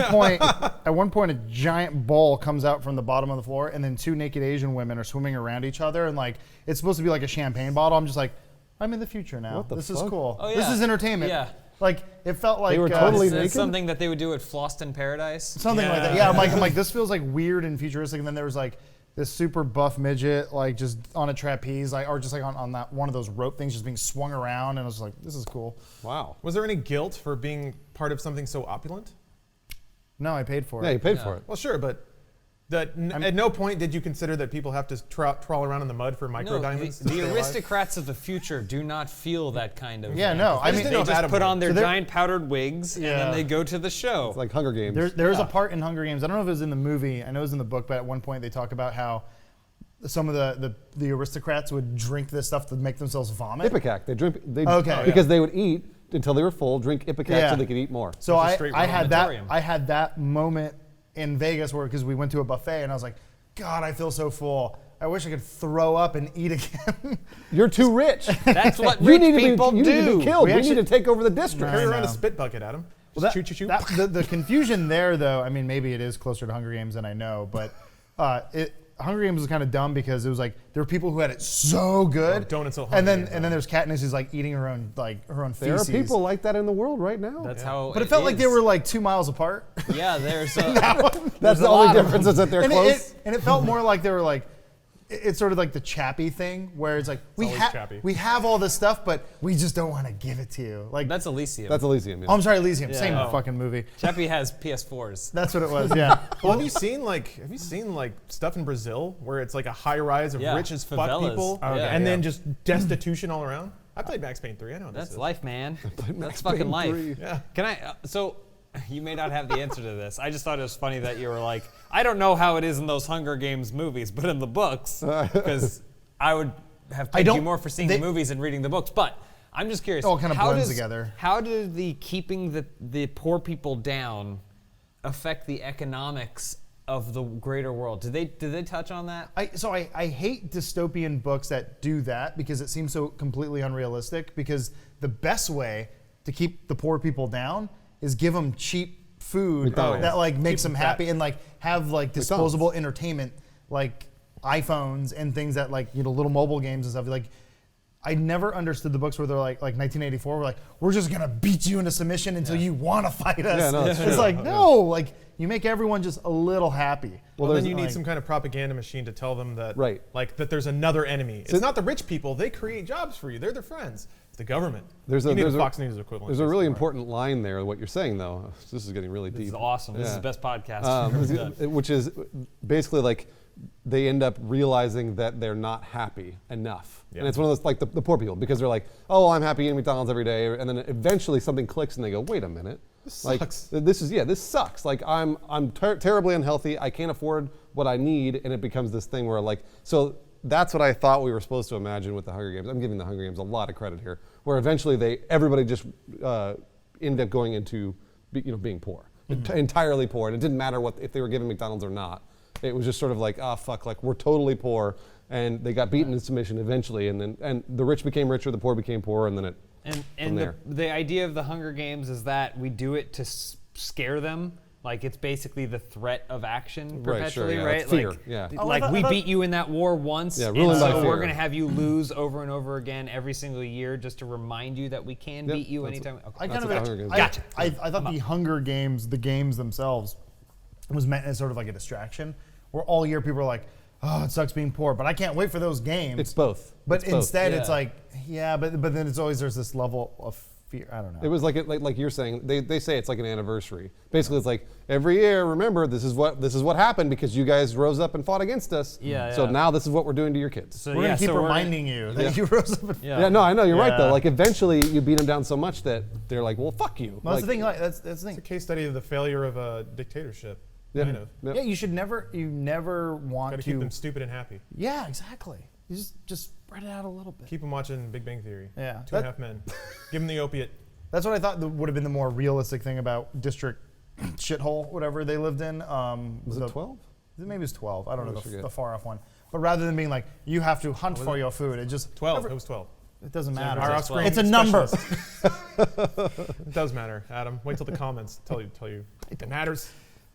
point, a giant bowl comes out from the bottom of the floor, and then 2 naked Asian women are swimming around each other, and like it's supposed to be like a champagne bottle. I'm just like, I'm in the future now. What the This is fuck? cool. Oh, This yeah. is entertainment. Yeah. Like it felt like were totally Is naked? this something that they would do at Flossed in Paradise? something like that. Yeah, I'm like, this feels like weird and futuristic. And then there was like this super buff midget, like just on a trapeze, like or just like on that one of those rope things, just being swung around, and I was like, this is cool. Wow. Was there any guilt for being part of something so opulent? No, I paid for Yeah, you it. paid for it. Well, sure, but at no point did you consider that people have to trawl around in the mud for micro No, diamonds? the aristocrats of the future do not feel that kind of. Yeah, no, I mean, didn't they know just Adam put would. on their So there- giant powdered wigs and Yeah. then they go to the show. It's like Hunger Games. There's a part in Hunger Games. I don't know if it was in the movie. I know it was in the book, but at one point they talk about how some of the aristocrats would drink this stuff to make themselves vomit. Ipecac. They drink. Okay. Because they would eat until they were full, drink Ipecac Yeah. so they could eat more. So It's a I straight had vomitorium. that I had that moment in Vegas where because we went to a buffet and I was like, God, I feel so full. I wish I could throw up and eat again. You're too rich. That's what you rich need to people be, you need to do. be killed. We We, actually- need to take over the district. Carry I around a know. spit bucket, Adam. Well, Just choo choo choo. the confusion there, though, I mean, maybe it is closer to Hunger Games than I know, but Hunger Games was kind of dumb because it was like there were people who had it so good, donuts will and then Hunger Games, and then there's Katniss who's like eating her own There are feces. people like that in the world right now. That's how. but it felt like they were like 2 miles apart. Yeah, there's a. That's the only difference is that they're and close. It felt more like they were like it's sort of like the Chappie thing where it's like always Chappie. we have all this stuff, but we just don't want to give it to you. Like That's Elysium. That's Elysium. Yeah. oh, I'm sorry, Elysium. Yeah. Same Oh. fucking movie. Chappie has PS4s. That's what it was. Yeah. Well, have you seen like stuff in Brazil where it's like a high rise of Yeah, rich as fuck favelas. people, Oh, okay, and then yeah. just destitution all around? I played Max Payne 3. I know what That's this is. life, man. That's Max fucking Payne life. 3. Yeah. Can I? So, you may not have the answer to this. I just thought it was funny that you were like, I don't know how it is in those Hunger Games movies, but in the books, because I would have paid you more for seeing the movies and reading the books. But I'm just curious. It all kind of how blends does- together. How did the keeping the poor people down affect the economics of the greater world? Did they touch on that? I hate dystopian books that do that because it seems so completely unrealistic. Because the best way to keep the poor people down is give them cheap food McDonald's. that like makes Keep them them happy fat. and like have like disposable entertainment like iPhones and things that like little mobile games and stuff. Like I never understood the books where they're like 1984. We're like we're just gonna beat you into submission until you want to fight us. Yeah, no, that's it's true. like no, like you make everyone just a little happy. Well, then there's, you need like- some kind of propaganda machine to tell them that, Right. like that there's another enemy. It's not the rich people; they create jobs for you. They're their friends. It's the government. There's you a need there's a a Fox News equivalent. There's a really basically. important line there. What you're saying though, this is getting really deep. This is awesome. This is Yeah. the best podcast. we've ever done. Which is basically like they end up realizing that they're not happy enough. Yeah. And it's one of those like the poor people because they're like, oh, I'm happy eating McDonald's every day, and then eventually something clicks and they go, wait a minute, This like sucks. this sucks. Like I'm terribly unhealthy. I can't afford what I need, and it becomes this thing where like so. That's what I thought we were supposed to imagine with the Hunger Games. I'm giving the Hunger Games a lot of credit here, where eventually everybody just ended up going into being poor, entirely poor, and it didn't matter if they were given McDonald's or not. It was just sort of like, fuck, like we're totally poor, and they got beaten into submission eventually, and the rich became richer, the poor became poorer, and then it. And there. the idea of the Hunger Games is that we do it to scare them. Like it's basically the threat of action Right, sure, perpetually, yeah, right? it's fear, Like, yeah. Oh, like I we thought- beat you in that war once, Yeah, and ruling by so fear. we're gonna have you lose over and over again every single year just to remind you that we can Yep, beat you that's anytime. it. Okay. I That's kind what of the Hunger Games Gotcha. I thought the Hunger Games, the games themselves, was meant as sort of like a distraction. Where all year people are like, "Oh, it sucks being poor," but I can't wait for those games. It's both. But It's both. instead, it's Yeah. like, yeah, but then it's always there's this level of fear. I don't know. It was like you're saying. They say it's like an anniversary. Basically, it's like every year. Remember, this is what happened because you guys rose up and fought against us. Yeah, So yeah. now this is what we're doing to your kids. So we're gonna keep so reminding you that you rose up. And, Yeah. yeah, no, I know you're right though. Yeah. Like eventually, you beat them down so much that they're like, well, fuck you. Well, that's Like, the thing. Like, that's the It's a thing. case study of the failure of a dictatorship. Yeah. Kind of. Yep. Yeah, you never want Got to to. keep them stupid and happy. Yeah, exactly. You just spread it out a little bit. Keep them watching Big Bang Theory. Yeah. Two and a Half Men. Give them the opiate. That's what I thought would have been the more realistic thing about District shithole, whatever they lived in. Was it 12? Maybe it was 12. I don't know always forget. the far off one. But rather than being like you have to hunt for your food, it just 12. It was 12. It doesn't matter. Our It's off-screen It's a number. specialist. It does matter, Adam. Wait till the comments tell you. It matters.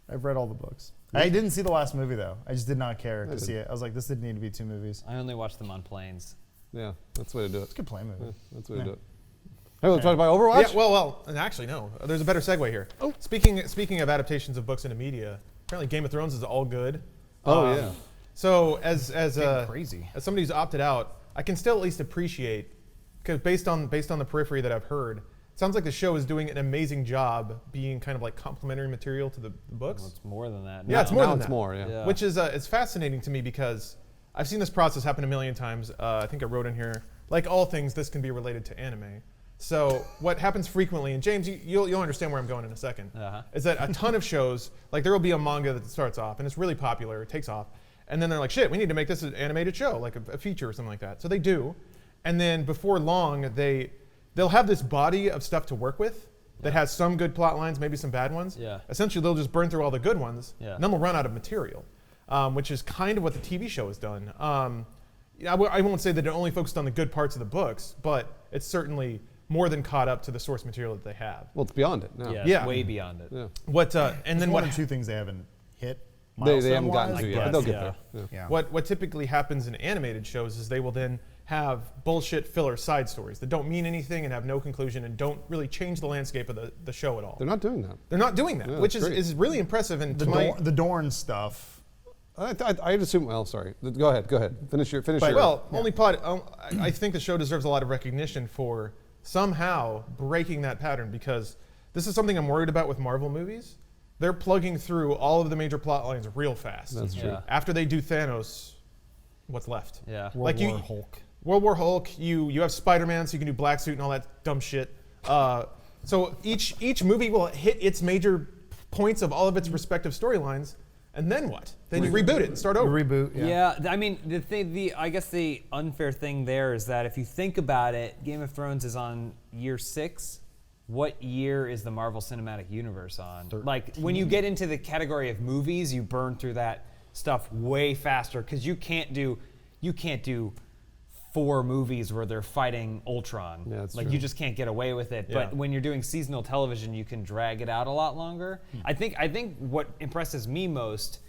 I've read all the books. I didn't see the last movie though. I just did not care to see it. I was like, this didn't need to be 2 movies. I only watch them on planes. Yeah, that's the way to do it. It's a good play movie. Yeah, that's the way to do it. Hey, we'll talk about Overwatch. Yeah, well, and actually, no. There's a better segue here. Oh. Speaking of adaptations of books into media, apparently Game of Thrones is all good. Oh, yeah. So as crazy. as somebody who's opted out, I can still at least appreciate, because based on the periphery that I've heard, it sounds like the show is doing an amazing job being kind of like complementary material to the books. Well, it's more than that. Yeah, it's now. more Now than it's that. more, yeah. Yeah. Which is it's fascinating to me because I've seen this process happen a million times. I think I wrote in here, like all things, this can be related to anime. So what happens frequently, and James, you'll understand where I'm going in a second, is that a ton of shows, like there will be a manga that starts off and it's really popular, it takes off, and then they're like, shit, we need to make this an animated show, like a feature or something like that. So they do, and then before long, they'll have this body of stuff to work with that has some good plot lines, maybe some bad ones. Yeah. Essentially, they'll just burn through all the good ones, Yeah. and then they'll run out of material, which is kind of what the TV show has done. I won't say that it only focused on the good parts of the books, but it's certainly more than caught up to the source material that they have. Well, it's beyond it now. Yeah, Yeah. it's way beyond it. Yeah. What and There's then one what or 2 things they haven't hit. They haven't gotten milestone-wise, to I yet, but guess, they'll get yeah. there. Yeah. Yeah. what typically happens in animated shows is they will then have bullshit filler side stories that don't mean anything and have no conclusion and don't really change the landscape of the show at all. They're not doing that. They're not doing that, Yeah, which that's great. is really impressive. And The to my, Dorn stuff I'd assume. Well, sorry. Go ahead. Finish your. Well, only plot. I think the show deserves a lot of recognition for somehow breaking that pattern, because this is something I'm worried about with Marvel movies. They're plugging through all of the major plot lines real fast. That's true. Yeah. After they do Thanos, what's left? Yeah. World War Hulk. World War Hulk. You have Spider-Man, so you can do Black Suit and all that dumb shit. So each movie will hit its major points of all of its respective storylines, and then what? Then you reboot it and start over. Reboot. Yeah. Yeah, I mean, I guess the unfair thing there is that if you think about it, Game of Thrones is on year 6. What year is the Marvel Cinematic Universe on? 13. Like, when you get into the category of movies, you burn through that stuff way faster, because you can't do 4 movies where they're fighting Ultron. Yeah, that's like, true. you just can't get away with it. But Yeah. when you're doing seasonal television, you can drag it out a lot longer. I think what impresses me most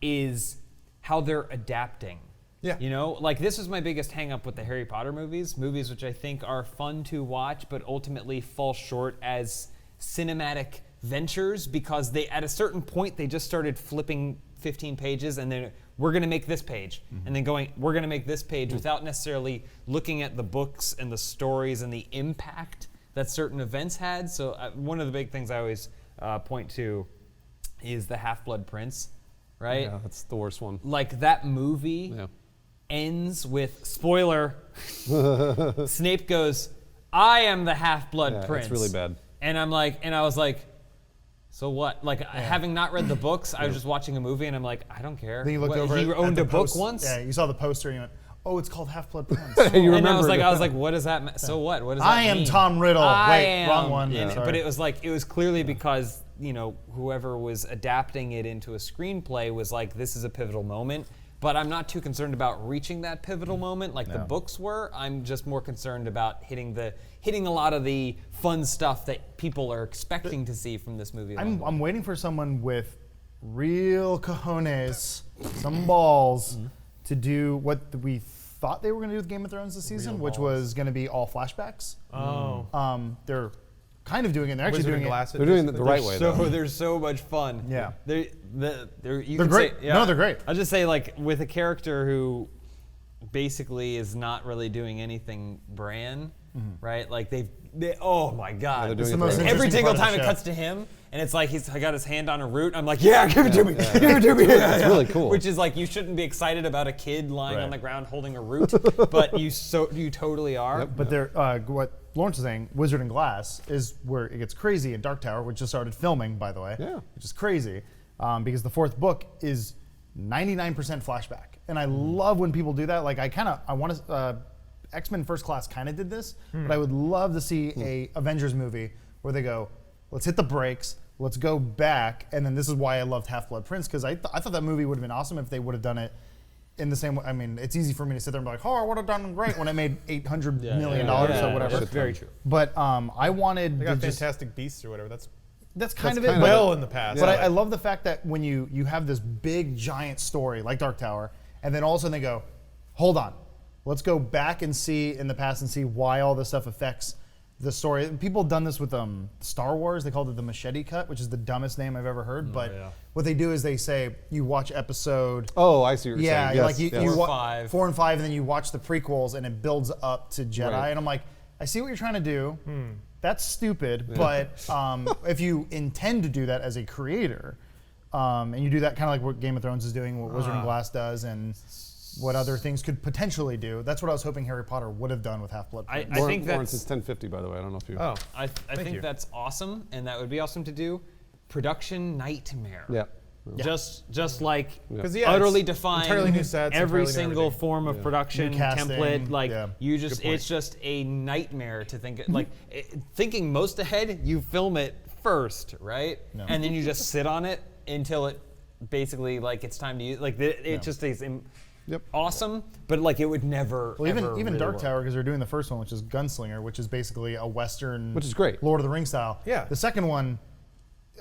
is how they're adapting. Yeah. You know, like, this was my biggest hang up with the Harry Potter movies which I think are fun to watch, but ultimately fall short as cinematic ventures, because they, at a certain point, they just started flipping 15 pages and then we're going to make this page, and then we're going to make this page, without necessarily looking at the books and the stories and the impact that certain events had. So one of the big things I always point to is the Half-Blood Prince, right? Yeah, that's the worst one. Like, that movie ends with, spoiler, Snape goes, "I am the Half-Blood Yeah, Prince." it's really bad. And I was like, so what? Like, having not read the books, I was just watching a movie and I'm like, I don't care. Then you looked What, over. he at owned the a book post- once? Yeah, you saw the poster and you went, "Oh, it's called Half-Blood Prince." And I was like, what does that so what? What does that I am mean? Tom Riddle. I Wait, am. wrong one. And- Sorry. but it was clearly because, whoever was adapting it into a screenplay was like, this is a pivotal moment. But I'm not too concerned about reaching that pivotal moment like the books were. I'm just more concerned about hitting a lot of the fun stuff that people are expecting to see from this movie. I'm waiting for someone with real cojones, some balls, to do what we thought they were going to do with Game of Thrones this season, which was going to be all flashbacks. Oh. They're kind of doing it. They're actually Wizard doing and it. Glass. They're doing it the right way, though. They're so much fun. Yeah. They're great. No, they're great. I'll just say, like, with a character who basically is not really doing anything Bran, right? Like, they oh my God. they're doing It's the it most right. Every interesting single part of time the it show. cuts to him, and it's like he's got his hand on a root. I'm like, yeah, give it to me, give it to me. It's really cool. Which is like, you shouldn't be excited about a kid lying on the ground holding a root, but you totally are. But they're what Lawrence is saying, Wizard and Glass, is where it gets crazy in Dark Tower, which just started filming, by the way. Yeah. Which is crazy, because the 4th book is 99% flashback, and I love when people do that. Like, I want to. X-Men First Class kind of did this, but I would love to see a Avengers movie where they go, let's hit the brakes, let's go back, and then this is why I loved Half-Blood Prince, because I thought that movie would have been awesome if they would have done it in the same way. I mean, it's easy for me to sit there and be like, oh, I would have done great when it made $800 million or whatever. That's very true. But I wanted They to got just, Fantastic Beasts or whatever. that's kind of it. kind but- Well in the past. But I love the fact that when you have this big giant story like Dark Tower, and then all of a sudden they go, hold on, let's go back and see in the past and see why all this stuff affects the story. People have done this with Star Wars. They called it the machete cut, which is the dumbest name I've ever heard. But what they do is they say you watch episode. Oh, I see what you're saying. Yes, like you yes. watch 4 and 5, and then you watch the prequels, and it builds up to Jedi. Right. And I'm like, I see what you're trying to do. That's stupid. But if you intend to do that as a creator, and you do that kind of like what Game of Thrones is doing, what Wizard and Glass does, and what other things could potentially do. That's what I was hoping Harry Potter would have done with Half-Blood Prince. I think Lawrence that's is 1050, by the way. I don't know if you. Oh. I think you. that's awesome, and that would be awesome to do. Production nightmare. Yeah. Just like Because utterly it's define entirely new sets, every entirely new single everything. form of production New casting, template. Like yeah. you just, Good point. it's just a nightmare to think. Like thinking most ahead, you film it first, right? No. And then you just sit on it until it basically like it's time to use. Like it just is awesome, but like it would never. Well, even ever really Dark work. Tower, because they're doing the first one, which is Gunslinger, which is basically a Western, Which is great. Lord of the Rings style. Yeah. The second one,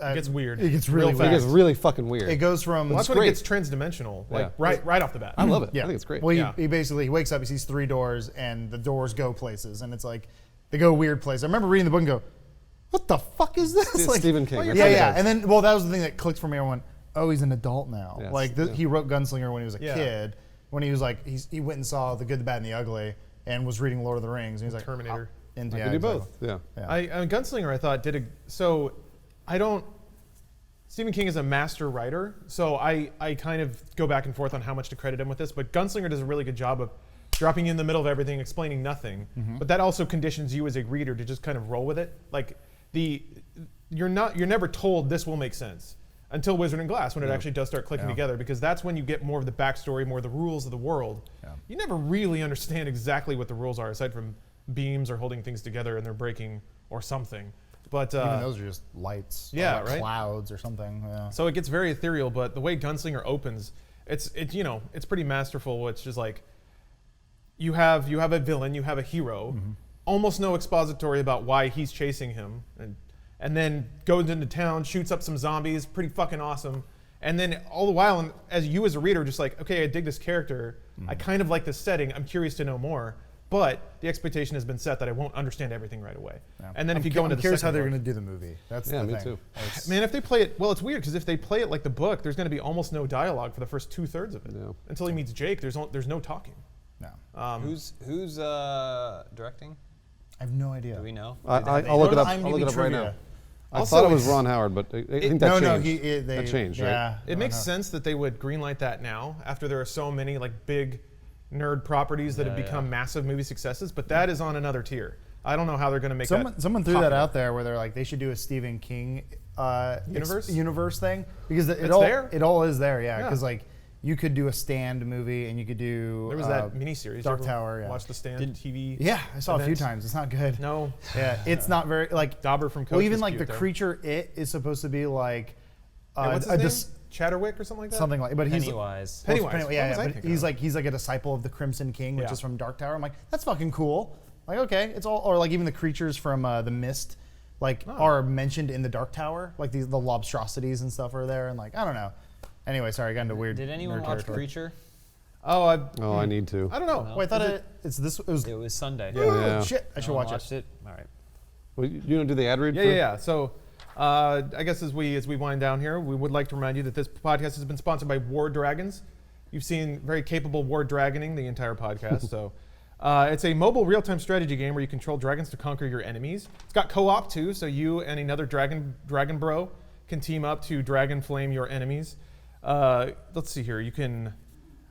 It gets weird. It gets really Real weird. It gets really fucking weird. It goes from Well, that's when great. it gets transdimensional, like Yeah. right off the bat. I love it. yeah. I think it's great. Well, Yeah. he basically wakes up, he sees 3 doors, and the doors go places, and it's like they go weird places. I remember reading the book and go, "What the fuck is this?" It's like, Stephen King. That's Yeah, what it yeah. does. And then, well, that was the thing that clicked for me. Everyone, oh, he's an adult now. Yes, Like yeah. he wrote Gunslinger when he was a Yeah. kid. When he was like, he went and saw The Good, the Bad, and the Ugly, and was reading Lord of the Rings. And he's like, Terminator. And I yeah, can do exactly. both. Yeah. Yeah. I Gunslinger, I thought Stephen King is a master writer, so I kind of go back and forth on how much to credit him with this, but Gunslinger does a really good job of dropping you in the middle of everything, explaining nothing. But that also conditions you as a reader to just kind of roll with it. Like you're never told this will make sense until Wizard and Glass, when it actually does start clicking together, because that's when you get more of the backstory, more of the rules of the world. Yeah. You never really understand exactly what the rules are, aside from beams or holding things together and they're breaking or something. But Even those are just lights. or yeah, like right? Clouds or something. Yeah. so it gets very ethereal, but the way Gunslinger opens, it's pretty masterful. It's just like you have a villain, you have a hero, almost no expository about why he's chasing him, and then goes into town, shoots up some zombies, pretty fucking awesome. And then all the while, as you as a reader, just like, okay, I dig this character, I kind of like this setting, I'm curious to know more. But the expectation has been set that I won't understand everything right away. Yeah. And then if you go into I'm the curious second how they're book- going to do the movie. That's Yeah, the me thing. too. It's- Man, if they play it, well, it's weird because if they play it like the book, there's going to be almost no dialogue for the first 2/3 of it. Yeah. Until he meets Jake, there's no talking. no, Who's directing? I have no idea. Do we know? I'll look it up. I'll IMDb look it up right now. trivia. I Also, thought it was it's- Ron Howard, but I think that changed. That changed, right? Yeah, It makes sense that they would greenlight that now after there are so many like big nerd properties that have become massive movie successes, but that is on another tier. I don't know how they're going to make Someone threw that popular. out there where they're like they should do a Stephen King Universe? universe thing because It's there? it all is there, yeah. Yeah. Because like you could do a Stand movie and you could do There was that miniseries. Dark You ever Tower. Yeah. Watch the Stand TV. Yeah, I saw a few event? times. It's not good. No. Yeah, it's not very like Dauber from Coach well, even was like cute, the though. creature it is supposed to be like Hey, what's his name? Chadwick or something like that? something like but he's Pennywise. Pennywise. yeah, What was yeah, I but thinking he's of? like a disciple of the Crimson King, which Yeah. is from Dark Tower. I'm like, that's fucking cool. Like, okay, it's all or like even the creatures from the Mist, like are mentioned in the Dark Tower. Like the lobstrosities and stuff are there, and like I don't know. Anyway, sorry, I got into weird. Did anyone nerd watch territory. Creature? Oh, I need to. I don't know. Wait, I thought it's this. It was. It was Sunday. Oh, Yeah. shit! I should No one watch watched it. All right. Well, you don't do the ad read? Yeah. So, I guess as we wind down here, we would like to remind you that this podcast has been sponsored by War Dragons. You've seen very capable War Dragoning the entire podcast. So, it's a mobile real-time strategy game where you control dragons to conquer your enemies. It's got co-op too, so you and another dragon bro can team up to dragon flame your enemies. Let's see here.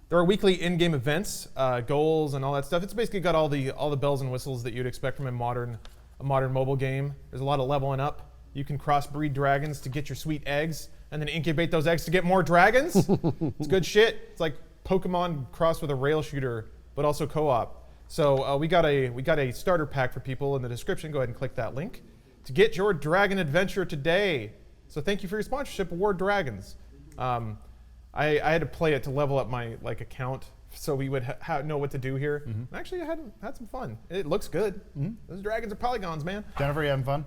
There are weekly in-game events, goals, and all that stuff. It's basically got all the bells and whistles that you'd expect from a modern mobile game. There's a lot of leveling up. You can crossbreed dragons to get your sweet eggs, and then incubate those eggs to get more dragons. It's good shit. It's like Pokemon crossed with a rail shooter, but also co-op. So we got a starter pack for people in the description. Go ahead and click that link to get your dragon adventure today. So thank you for your sponsorship of War Dragons. I had to play it to level up my account so we would know what to do here. Actually, I had some fun. It looks good. Those dragons are polygons, man. Jennifer, you having fun?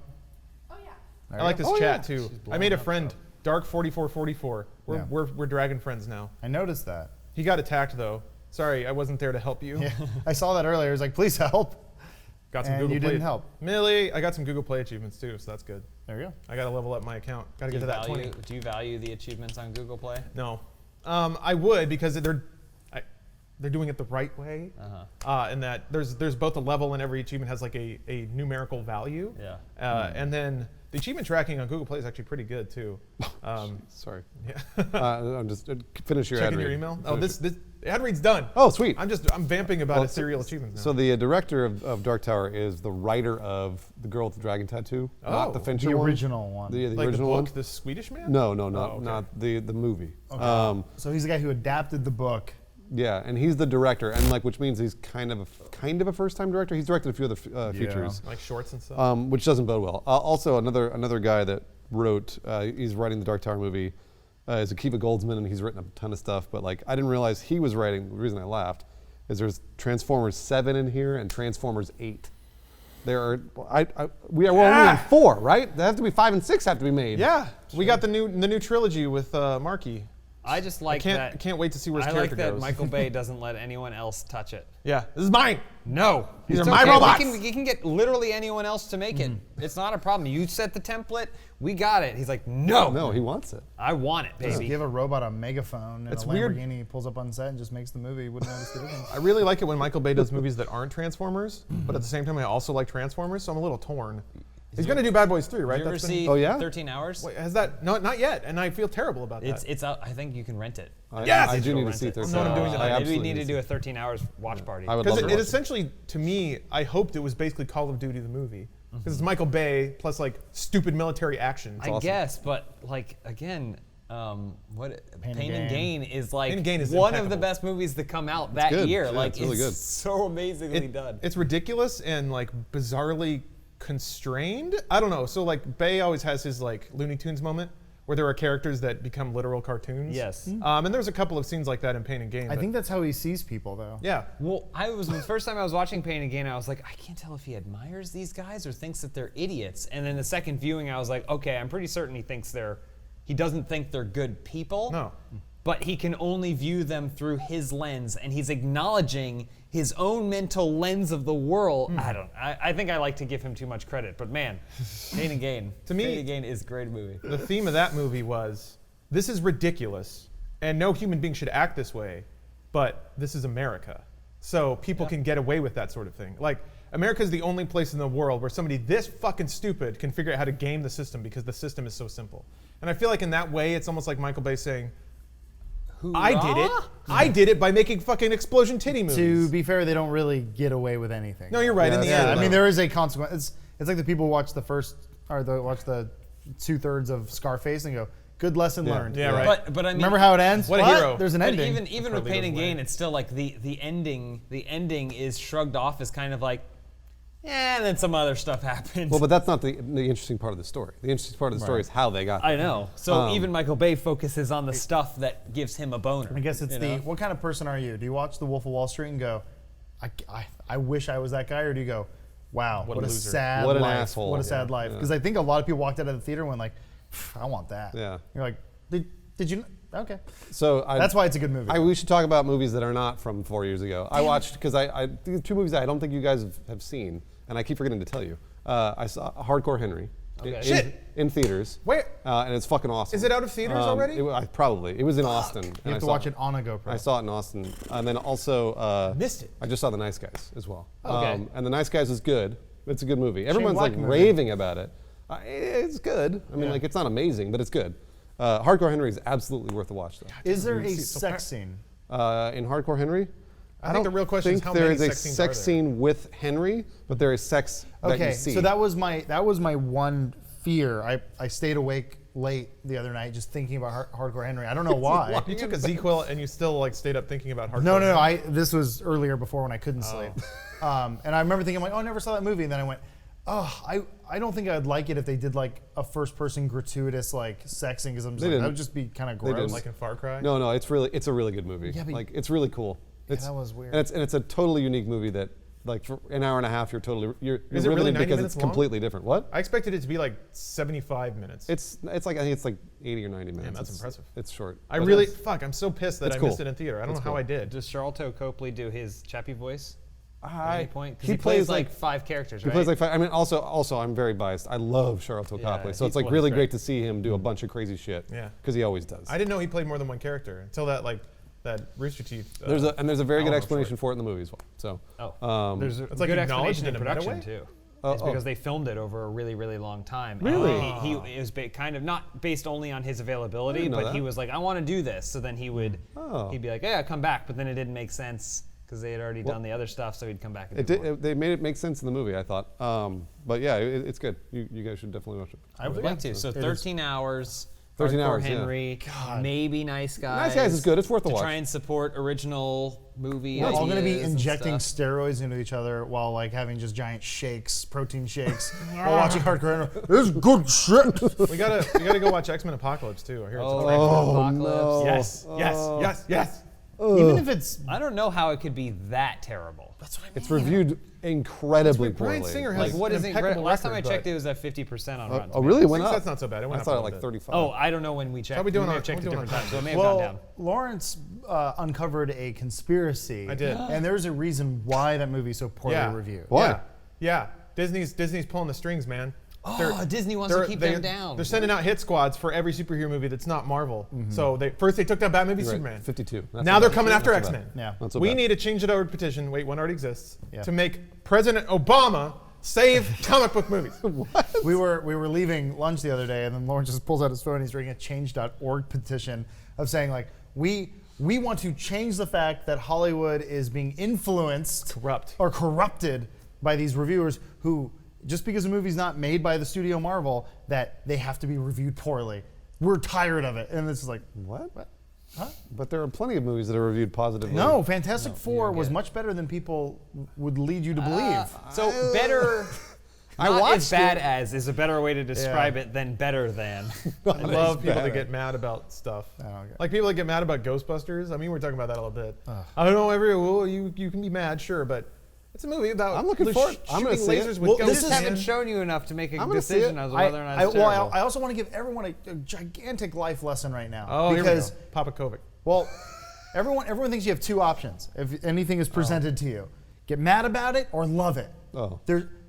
Oh yeah. There I you like go. this chat too. I made a friend, Dark4444. Yeah. We're dragon friends now. I noticed that. He got attacked though. Sorry, I wasn't there to help you. Yeah, I saw that earlier. I was like, please help. Got some And Google you Play. didn't help. Millie, I got some Google Play achievements too, so that's good. There you go. I got to level up my account. Got to get to that 20. Do you value the achievements on Google Play? No, I would because they're doing it the right way. In that there's both a level and every achievement has like a numerical value. Yeah. And then the achievement tracking on Google Play is actually pretty good too. Sorry. Yeah. I'm just finish your ad Checking read. your email. Oh, Finish this ad read's done. Oh, sweet. I'm vamping about Well, a serial achievement now. So the director of Dark Tower is the writer of The Girl with the Dragon Tattoo, not the Oh, Fincher The one. original one. The like original the book, one. The Swedish Man? No, okay. not the movie. Okay. So he's the guy who adapted the book. Yeah, and he's the director, and which means he's kind of a first-time director. He's directed a few other features, Like shorts and stuff. which doesn't bode well. Also, another guy that wrote, he's writing the Dark Tower movie, is Akiva Goldsman, and he's written a ton of stuff. But I didn't realize he was writing. The reason I laughed is there's Transformers 7 in here and Transformers 8. There are we're only on 4, right? There have to be 5 and 6 have to be made. Yeah, we got the new trilogy with Marky. I just like that. Can't wait to see where his I character like that goes. Michael Bay doesn't let anyone else touch it. Yeah, this is mine. No. These It's are my okay. robots. You can get literally anyone else to make it. It's not a problem. You set the template. We got it. He's like, no. No, he wants it. I want it, Just baby. give a robot a megaphone and It's a weird. Lamborghini pulls up on set and just makes the movie. Wouldn't notice the difference. I really like it when Michael Bay does movies that aren't Transformers, but at the same time, I also like Transformers, so I'm a little torn. He's going to do Bad Boys 3, right? Did you ever That's been- see Oh, yeah? 13 Hours? Wait, has that? No, not yet, and I feel terrible about that. It's out. I think you can rent it. Yes! I do need to Rent see it. 13. know what I'm doing tonight. I Maybe we absolutely need to to do a see 13 hours watch party. I would Because love it to watch essentially, to me, I hoped it was basically Call of Duty the movie. Because it's Michael Bay plus like stupid military action. I guess, but like again, Pain and and Gain is like Pain and Gain is one of the impeccable. best movies to come out that good. year. Yeah, Like it's really good. so amazingly done. It's ridiculous and like bizarrely constrained. I don't know. So like Bay always has his like Looney Tunes moment where there are characters that become literal cartoons. Yes. And there's a couple of scenes like that in Pain and Gain. I but- think that's how he sees people, though. Yeah. Well, the first time I was watching Pain and Gain, I was like, I can't tell if he admires these guys or thinks that they're idiots. And then the second viewing, I was like, okay, I'm pretty certain he doesn't think they're good people. No. But he can only view them through his lens, and he's acknowledging his own mental lens of the world. I think I like to give him too much credit, but man, Pain and Gain. To me- Pain and Gain is a great movie. The theme of that movie was, this is ridiculous, and no human being should act this way, but this is America. So people can get away with that sort of thing. Like, America is the only place in the world where somebody this fucking stupid can figure out how to game the system because the system is so simple. And I feel like in that way, it's almost like Michael Bay saying, I did it. I did it by making fucking explosion titty movies. To be fair, they don't really get away with anything. No, you're right. in the Yeah, end, I mean, though. there is a consequence. It's like the people who watch the 2/3 of Scarface and go, "Good lesson learned." Yeah, right. But I mean, Remember how it ends? What a hero. There's an But ending. even with Pain Carlito's and Way. Gain, it's still like the ending. The ending is shrugged off as kind of like, and then some other stuff happens. Well, but that's not the interesting part of the story. The interesting part of the story is how they got there. I know. So even Michael Bay focuses on the stuff that gives him a boner. I guess it's you the know? what kind of person are you? Do you watch The Wolf of Wall Street and go, I wish I was that guy, or do you go, wow, What what a a loser. sad What an life, asshole. what a sad Yeah. life? Because I think a lot of people walked out of the theater and went like, I want that. Yeah. You're like, did you? Okay. So That's why it's a good movie. We should talk about movies that are not from 4 years ago. I watched, because I two movies I don't think you guys have seen, and I keep forgetting to tell you. I saw Hardcore Henry Okay. Shit. in theaters. Where? And it's fucking awesome. Is it out of theaters already? Probably. It was in Austin. you and have to I saw watch it on a GoPro. I saw it in Austin. And then also... Missed it. I just saw The Nice Guys as well. Okay. And The Nice Guys is good. It's a good movie. Everyone's Black like movie. raving about it. It's good. I mean, like, it's not amazing, but it's good. Hardcore Henry is absolutely worth a watch, though. Is there a see, so sex scene? In Hardcore Henry, I think the real question is think how there many is a sex scenes sex are there? scene with Henry, but there is sex that Okay, you see. so that was my one fear. I stayed awake late the other night just thinking about Hardcore Henry. I don't know why. You took a Z-Quil and you still like stayed up thinking about hardcore. No. This was earlier before when I couldn't sleep. And I remember thinking, like, oh, I never saw that movie. And then I went, oh, I don't think I'd like it if they did like a first-person gratuitous like sex scene, because I'm just They like, that didn't. would just be kind of They gross. didn't. like in Far Cry. No, it's a really good movie. Yeah, but- like it's really cool. It's, that was weird. And it's a totally unique movie that, like, for an hour and a half, you're Is it riveted really 90 because minutes it's long? completely different. What? I expected it to be like 75 minutes. It's like I think it's like 80 or 90 minutes. that's It's- impressive. It's short. I But really, it's- fuck, I'm so pissed that it's I cool. missed it in theater. I don't know It's how cool. I did. Does Charlton Copley do his Chappie voice? At any point? 'Cause he he plays plays like like 5 characters, He right? plays like five. I mean, also, I'm very biased. I love Charlton Yeah, Copley, so he's it's like one really of great to see him do a bunch of crazy shit. Yeah. Because he always does. I didn't know he played more than one character until that Rooster Teeth. There's a very good Alamo explanation short. for it in the movie as well. So. There's a It's like good acknowledged explanation in in a meta production way? too. Oh, It's oh. because they filmed it over a really, really long time. And Really? He was kind of not based only on his availability, didn't know but he that. was like, I want to do this. So then he'd be like, yeah, come back. But then it didn't make sense because they had already done the other stuff, so he'd come back and do more. They made it make sense in the movie, I thought. But yeah, it's good. You guys should definitely watch it. I would like to. So 13 hours. 13 Hardcore hours, yeah. Henry, maybe Nice Guys. Nice Guys is good. It's worth a to watch. try and support original movie. We're all going to be ideas and injecting stuff. steroids into each other while like having just giant shakes, protein shakes, while watching Hardcore Henry. This is good shit. We gotta go watch X-Men Apocalypse too. I hear it's great. Apocalypse. Yes. Even if it's I don't know how it could be that terrible. that's what I mean. It's reviewed incredibly Brian poorly. Singer Like has what an is it? impeccable Last time I record, checked, but- it was at 50% on Rotten Oh, really? It went Six, up? that's not so bad. It went I up thought a at like little bit. 35. Oh, I don't know when we checked. How we doing may on- have checked we're at doing different on times, so it may have Well, gone down. Lawrence uncovered a conspiracy. I did. And there's a reason why that movie's so poorly reviewed. Why? Yeah. Disney's pulling the strings, man. Oh, Disney wants to keep them down. They're sending out hit squads for every superhero movie that's not Marvel. So first they took down Batman v You're right, Superman. 52. That's Now not they're bad. coming after Not so X-Men. bad. Yeah. Not so We bad. need to change it over to petition. Wait, one already exists Yeah. to make President Obama save comic book movies. We were leaving lunch the other day, and then Lawrence just pulls out his phone. He's reading a change.org petition of saying like we want to change the fact that Hollywood is being influenced, Corrupt. or corrupted by these reviewers who just because a movie's not made by the studio Marvel that they have to be reviewed poorly. We're tired of it, and this is like What? Huh? But there are plenty of movies that are reviewed positively. No, Fantastic Four was much better than people would lead you to believe. So better. I Not watched as bad it. as is a better way to describe it than better than. I love people better. that get mad about stuff. Oh, okay. Like people that get mad about Ghostbusters. I mean, we're talking about that a little bit. I don't know. You can be mad, sure, but it's a movie about. I'm looking for it. I'm gonna shooting see it. lasers with Well, ghosts. this Just is- haven't shown you enough to make a I'm gonna see decision it. as to whether or not it's terrible. I also want to give everyone a gigantic life lesson right now. Oh, because here we go. Papa Kovic. well, everyone thinks you have two options if anything is presented to you: get mad about it or love it. Oh.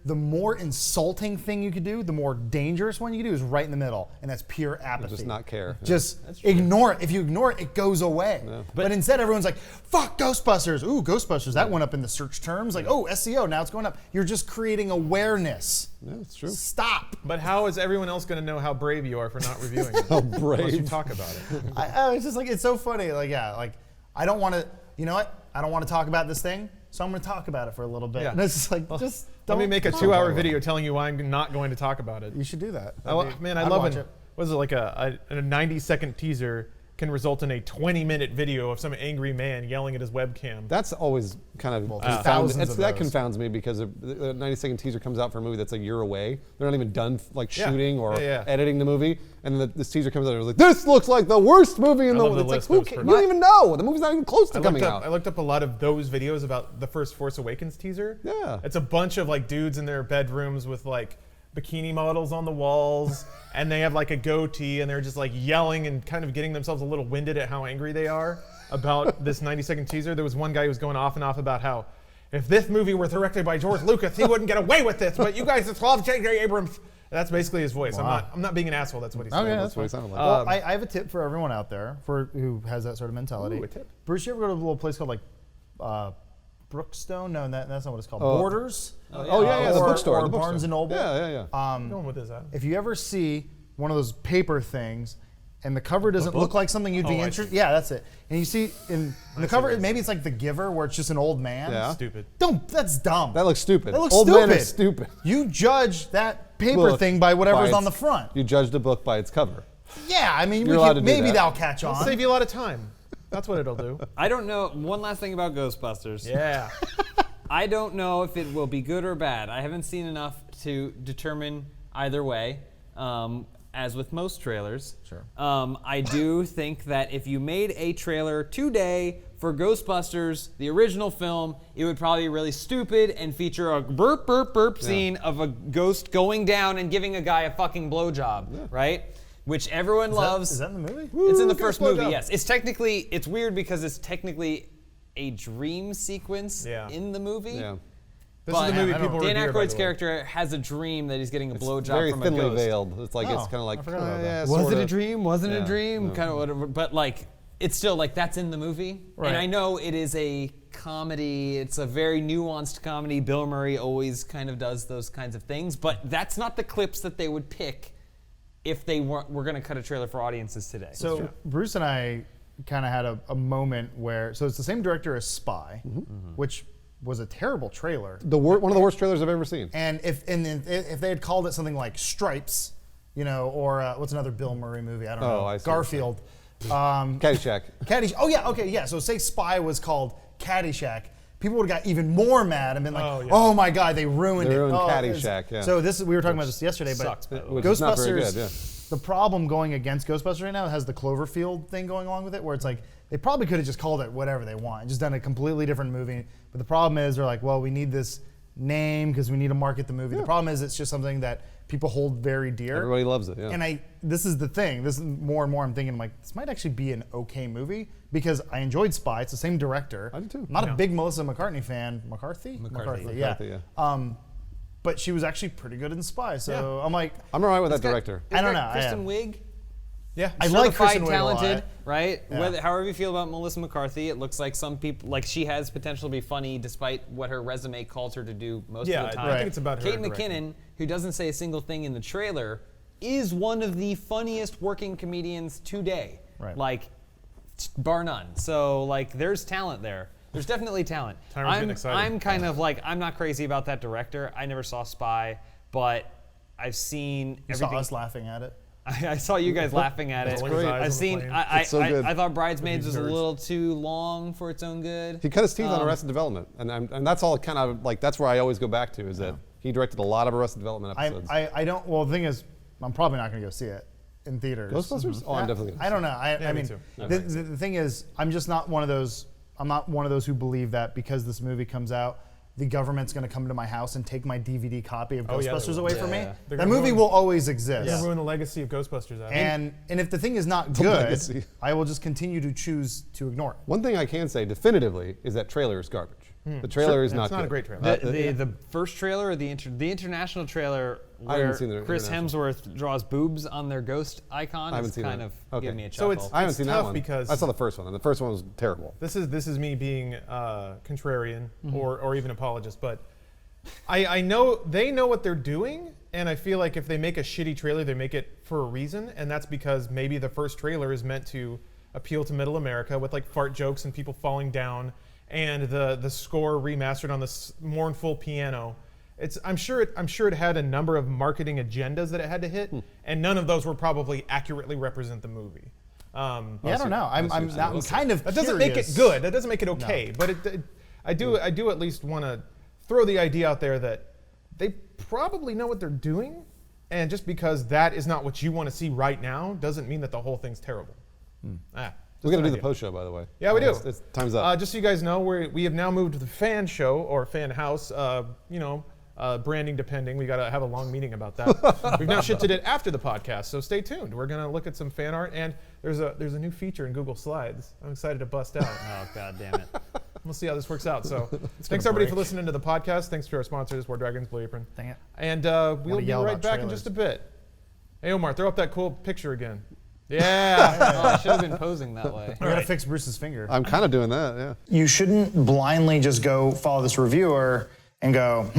The more insulting thing you could do, the more dangerous one you could do is right in the middle, and that's pure apathy. Just not care. Just ignore it. If you ignore it, it goes away. But instead, everyone's like, "Fuck Ghostbusters!" Ooh, Ghostbusters. That went up in the search terms. Like, oh, SEO. Now it's going up. You're just creating awareness. Yeah, it's true. Stop. But how is everyone else going to know how brave you are for not reviewing it? How Unless you brave. talk about it. It's just like it's so funny. Like, yeah, like I don't want to. You know what? I don't want to talk about this thing, so I'm going to talk about it for a little bit. Yeah. And it's just like, just don't. Let me make a talk 2-hour about it. video telling you why I'm not going to talk about it. You should do that. I love watch it. it. Was it like a 90-second teaser can result in a 20-minute video of some angry man yelling at his webcam? That's always kind of there's thousands of that those. confounds me because the 90-second teaser comes out for a movie that's a year away. They're not even done like Yeah. shooting or Yeah. editing the movie, and this teaser comes out and it's like, "This looks like the worst movie in I the love world." the It's list like, that was you don't even know. The movie's not even close to I coming looked out. up a lot of those videos about the first Force Awakens teaser. Yeah. It's a bunch of like dudes in their bedrooms with like bikini models on the walls, and they have like a goatee, and they're just like yelling and kind of getting themselves a little winded at how angry they are about this 90-second teaser. There was one guy who was going off and off about how if this movie were directed by George Lucas, he wouldn't get away with this, but you guys just love J.J. Abrams. That's basically his voice. Wow. I'm not being an asshole. That's what he said. Okay, That's what it sounded like. Well, I have a tip for everyone out there who has that sort of mentality. Ooh, a tip. Bruce, you ever go to a little place called like Brookstone? No, that's not what it's called. Oh. Borders? Oh yeah, the Or- bookstore. or the bookstore. Barnes and Noble? Yeah. Going with this, Adam. If you ever see one of those paper things and the cover doesn't look like something you'd be Oh, I interested see. yeah, that's it. And you see in the see cover, what maybe it's like The Giver where it's just an old man. Yeah. Stupid. That's dumb. That looks stupid. That looks Old stupid. men are stupid. You judge that paper Book thing by whatever's on the its- front. You judged a book by its cover. Yeah, I mean, You're allowed to do maybe that. that'll catch on. Save you a lot of time. That's what it'll do. I don't know. One last thing about Ghostbusters. Yeah. I don't know if it will be good or bad. I haven't seen enough to determine either way. As with most trailers, Sure. I do think that if you made a trailer today for Ghostbusters, the original film, it would probably be really stupid and feature a burp, burp, burp scene of a ghost going down and giving a guy a fucking blowjob, right? Which everyone loves. Is that in the movie? It's in the Woo, first ghost movie, blowjob. yes. It's weird because it's technically a dream sequence Yeah. in the movie. Yeah. This is the movie people Dan revere, by Aykroyd's the way. character has a dream that he's getting a blowjob Very from a thinly ghost. veiled. It's like it's Oh, kind of like I forgot about that. Was it sorta. a dream? Wasn't it Yeah, a dream? no. Kind of whatever. But like, it's still like that's in the movie. Right. And I know it is a comedy. It's a very nuanced comedy. Bill Murray always kind of does those kinds of things. But that's not the clips that they would pick if they were going to cut a trailer for audiences today. So Bruce and I kind of had a moment where, so it's the same director as Spy, which was a terrible trailer. One of the worst trailers I've ever seen. And if they had called it something like Stripes, or what's another Bill Murray movie? I don't know. I see. Garfield. Caddyshack. Oh yeah, okay, yeah. So say Spy was called Caddyshack, people would have got even more mad and been like, Oh, yeah. "Oh my God, they ruined They it." ruined Oh, Caddyshack, yeah. So we were talking about this yesterday, sucks, by but the way. Which is not very Ghostbusters. good, yeah. the problem going against Ghostbusters right now has the Cloverfield thing going along with it, where it's like they probably could have just called it whatever they want and just done a completely different movie. But the problem is they're like, well, we need this name because we need to market the movie. The problem is it's just something that people hold very dear. Everybody loves it, yeah. And this is the thing. This is more and more I'm thinking, like, this might actually be an okay movie because I enjoyed Spy. It's the same director. I did too. I'm not a big Melissa McCarthy fan. McCarthy, yeah. But she was actually pretty good in Spy. So I'm like, I'm all right with that director. I don't know. Kristen Wiig. Yeah, I like Certified Kristen Wiig talented, a lot. right? Yeah. However you feel about Melissa McCarthy, it looks like some people, like she has potential to be funny despite what her resume calls her to do most of the time. I think it's about her. Kate McKinnon, who doesn't say a single thing in the trailer, is one of the funniest working comedians today. Right. Like, bar none. So, like, there's talent there. There's definitely talent. Tyron's getting excited. I'm kind of like, I'm not crazy about that director. I never saw Spy, but I've seen You everything. saw us laughing at it. I saw you guys laughing at it. Rolling his eyes on I've the seen. plane. It's so good. I thought Bridesmaids was a nerds. little too long for its own good. He cut his teeth on Arrested Development, and that's all kind of like that's where I always go back to is that he directed a lot of Arrested Development episodes. I don't. Well, the thing is, I'm probably not going to go see it in theaters. Ghostbusters? Oh, I'm definitely. I don't know. I me mean, too. the thing is, I'm just not one of those. I'm not one of those who believe that because this movie comes out, the government's going to come to my house and take my DVD copy of Oh, yeah, they Ghostbusters will. away Yeah, from me. yeah. They're That gonna movie ruin- will always exist. Yeah, ruin the legacy of Ghostbusters. And if the thing is not good, legacy. I will just continue to choose to ignore it. One thing I can say definitively is that trailer is garbage. The trailer is not It's not a good. great trailer. The first trailer or the international trailer I haven't where seen the Chris international. Hemsworth draws boobs on their ghost icon I haven't is seen kind that. of Okay. giving me a So chuckle. I haven't It's seen that tough one. because- I saw the first one, and the first one was terrible. This is me being contrarian or even apologist, but I know they know what they're doing, and I feel like if they make a shitty trailer, they make it for a reason, and that's because maybe the first trailer is meant to appeal to middle America with like fart jokes and people falling down, and the score remastered on this mournful piano. I'm sure it had a number of marketing agendas that it had to hit, and none of those were probably accurately represent the movie. Yeah, I don't know. I'm kind of. That doesn't make it curious. good. That doesn't make it okay. But I do at least want to throw the idea out there that they probably know what they're doing, and just because that is not what you want to see right now doesn't mean that the whole thing's terrible. We're gonna do the post show, by the way. Yeah, we do. It's time's up. Just so you guys know, we have now moved to the fan show or fan house. Branding depending. We got to have a long meeting about that. We've now shifted it after the podcast, so stay tuned. We're gonna look at some fan art, and there's a new feature in Google Slides. I'm excited to bust out. Oh, God damn it. We'll see how this works out. So thanks everybody for listening to the podcast. Thanks to our sponsors, War Dragons, Blue Apron. Dang it. And we'll be yell right about back in trailers. just a bit. Hey Omar, throw up that cool picture again. Yeah. Oh, I should have been posing that way. I gotta fix Bruce's finger. I'm kind of doing that, yeah. You shouldn't blindly just go follow this reviewer and go,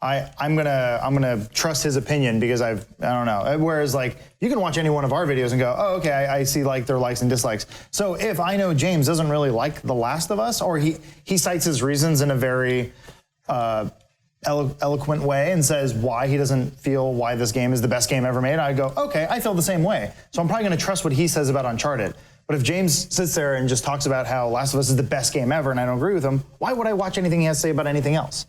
I'm gonna trust his opinion because I don't know. Whereas like you can watch any one of our videos and go, oh, okay, I see like their likes and dislikes. So if I know James doesn't really like The Last of Us, or he cites his reasons in a very eloquent way and says why he doesn't feel why this game is the best game ever made, I go, okay, I feel the same way. So I'm probably gonna trust what he says about Uncharted. But if James sits there and just talks about how Last of Us is the best game ever and I don't agree with him, why would I watch anything he has to say about anything else?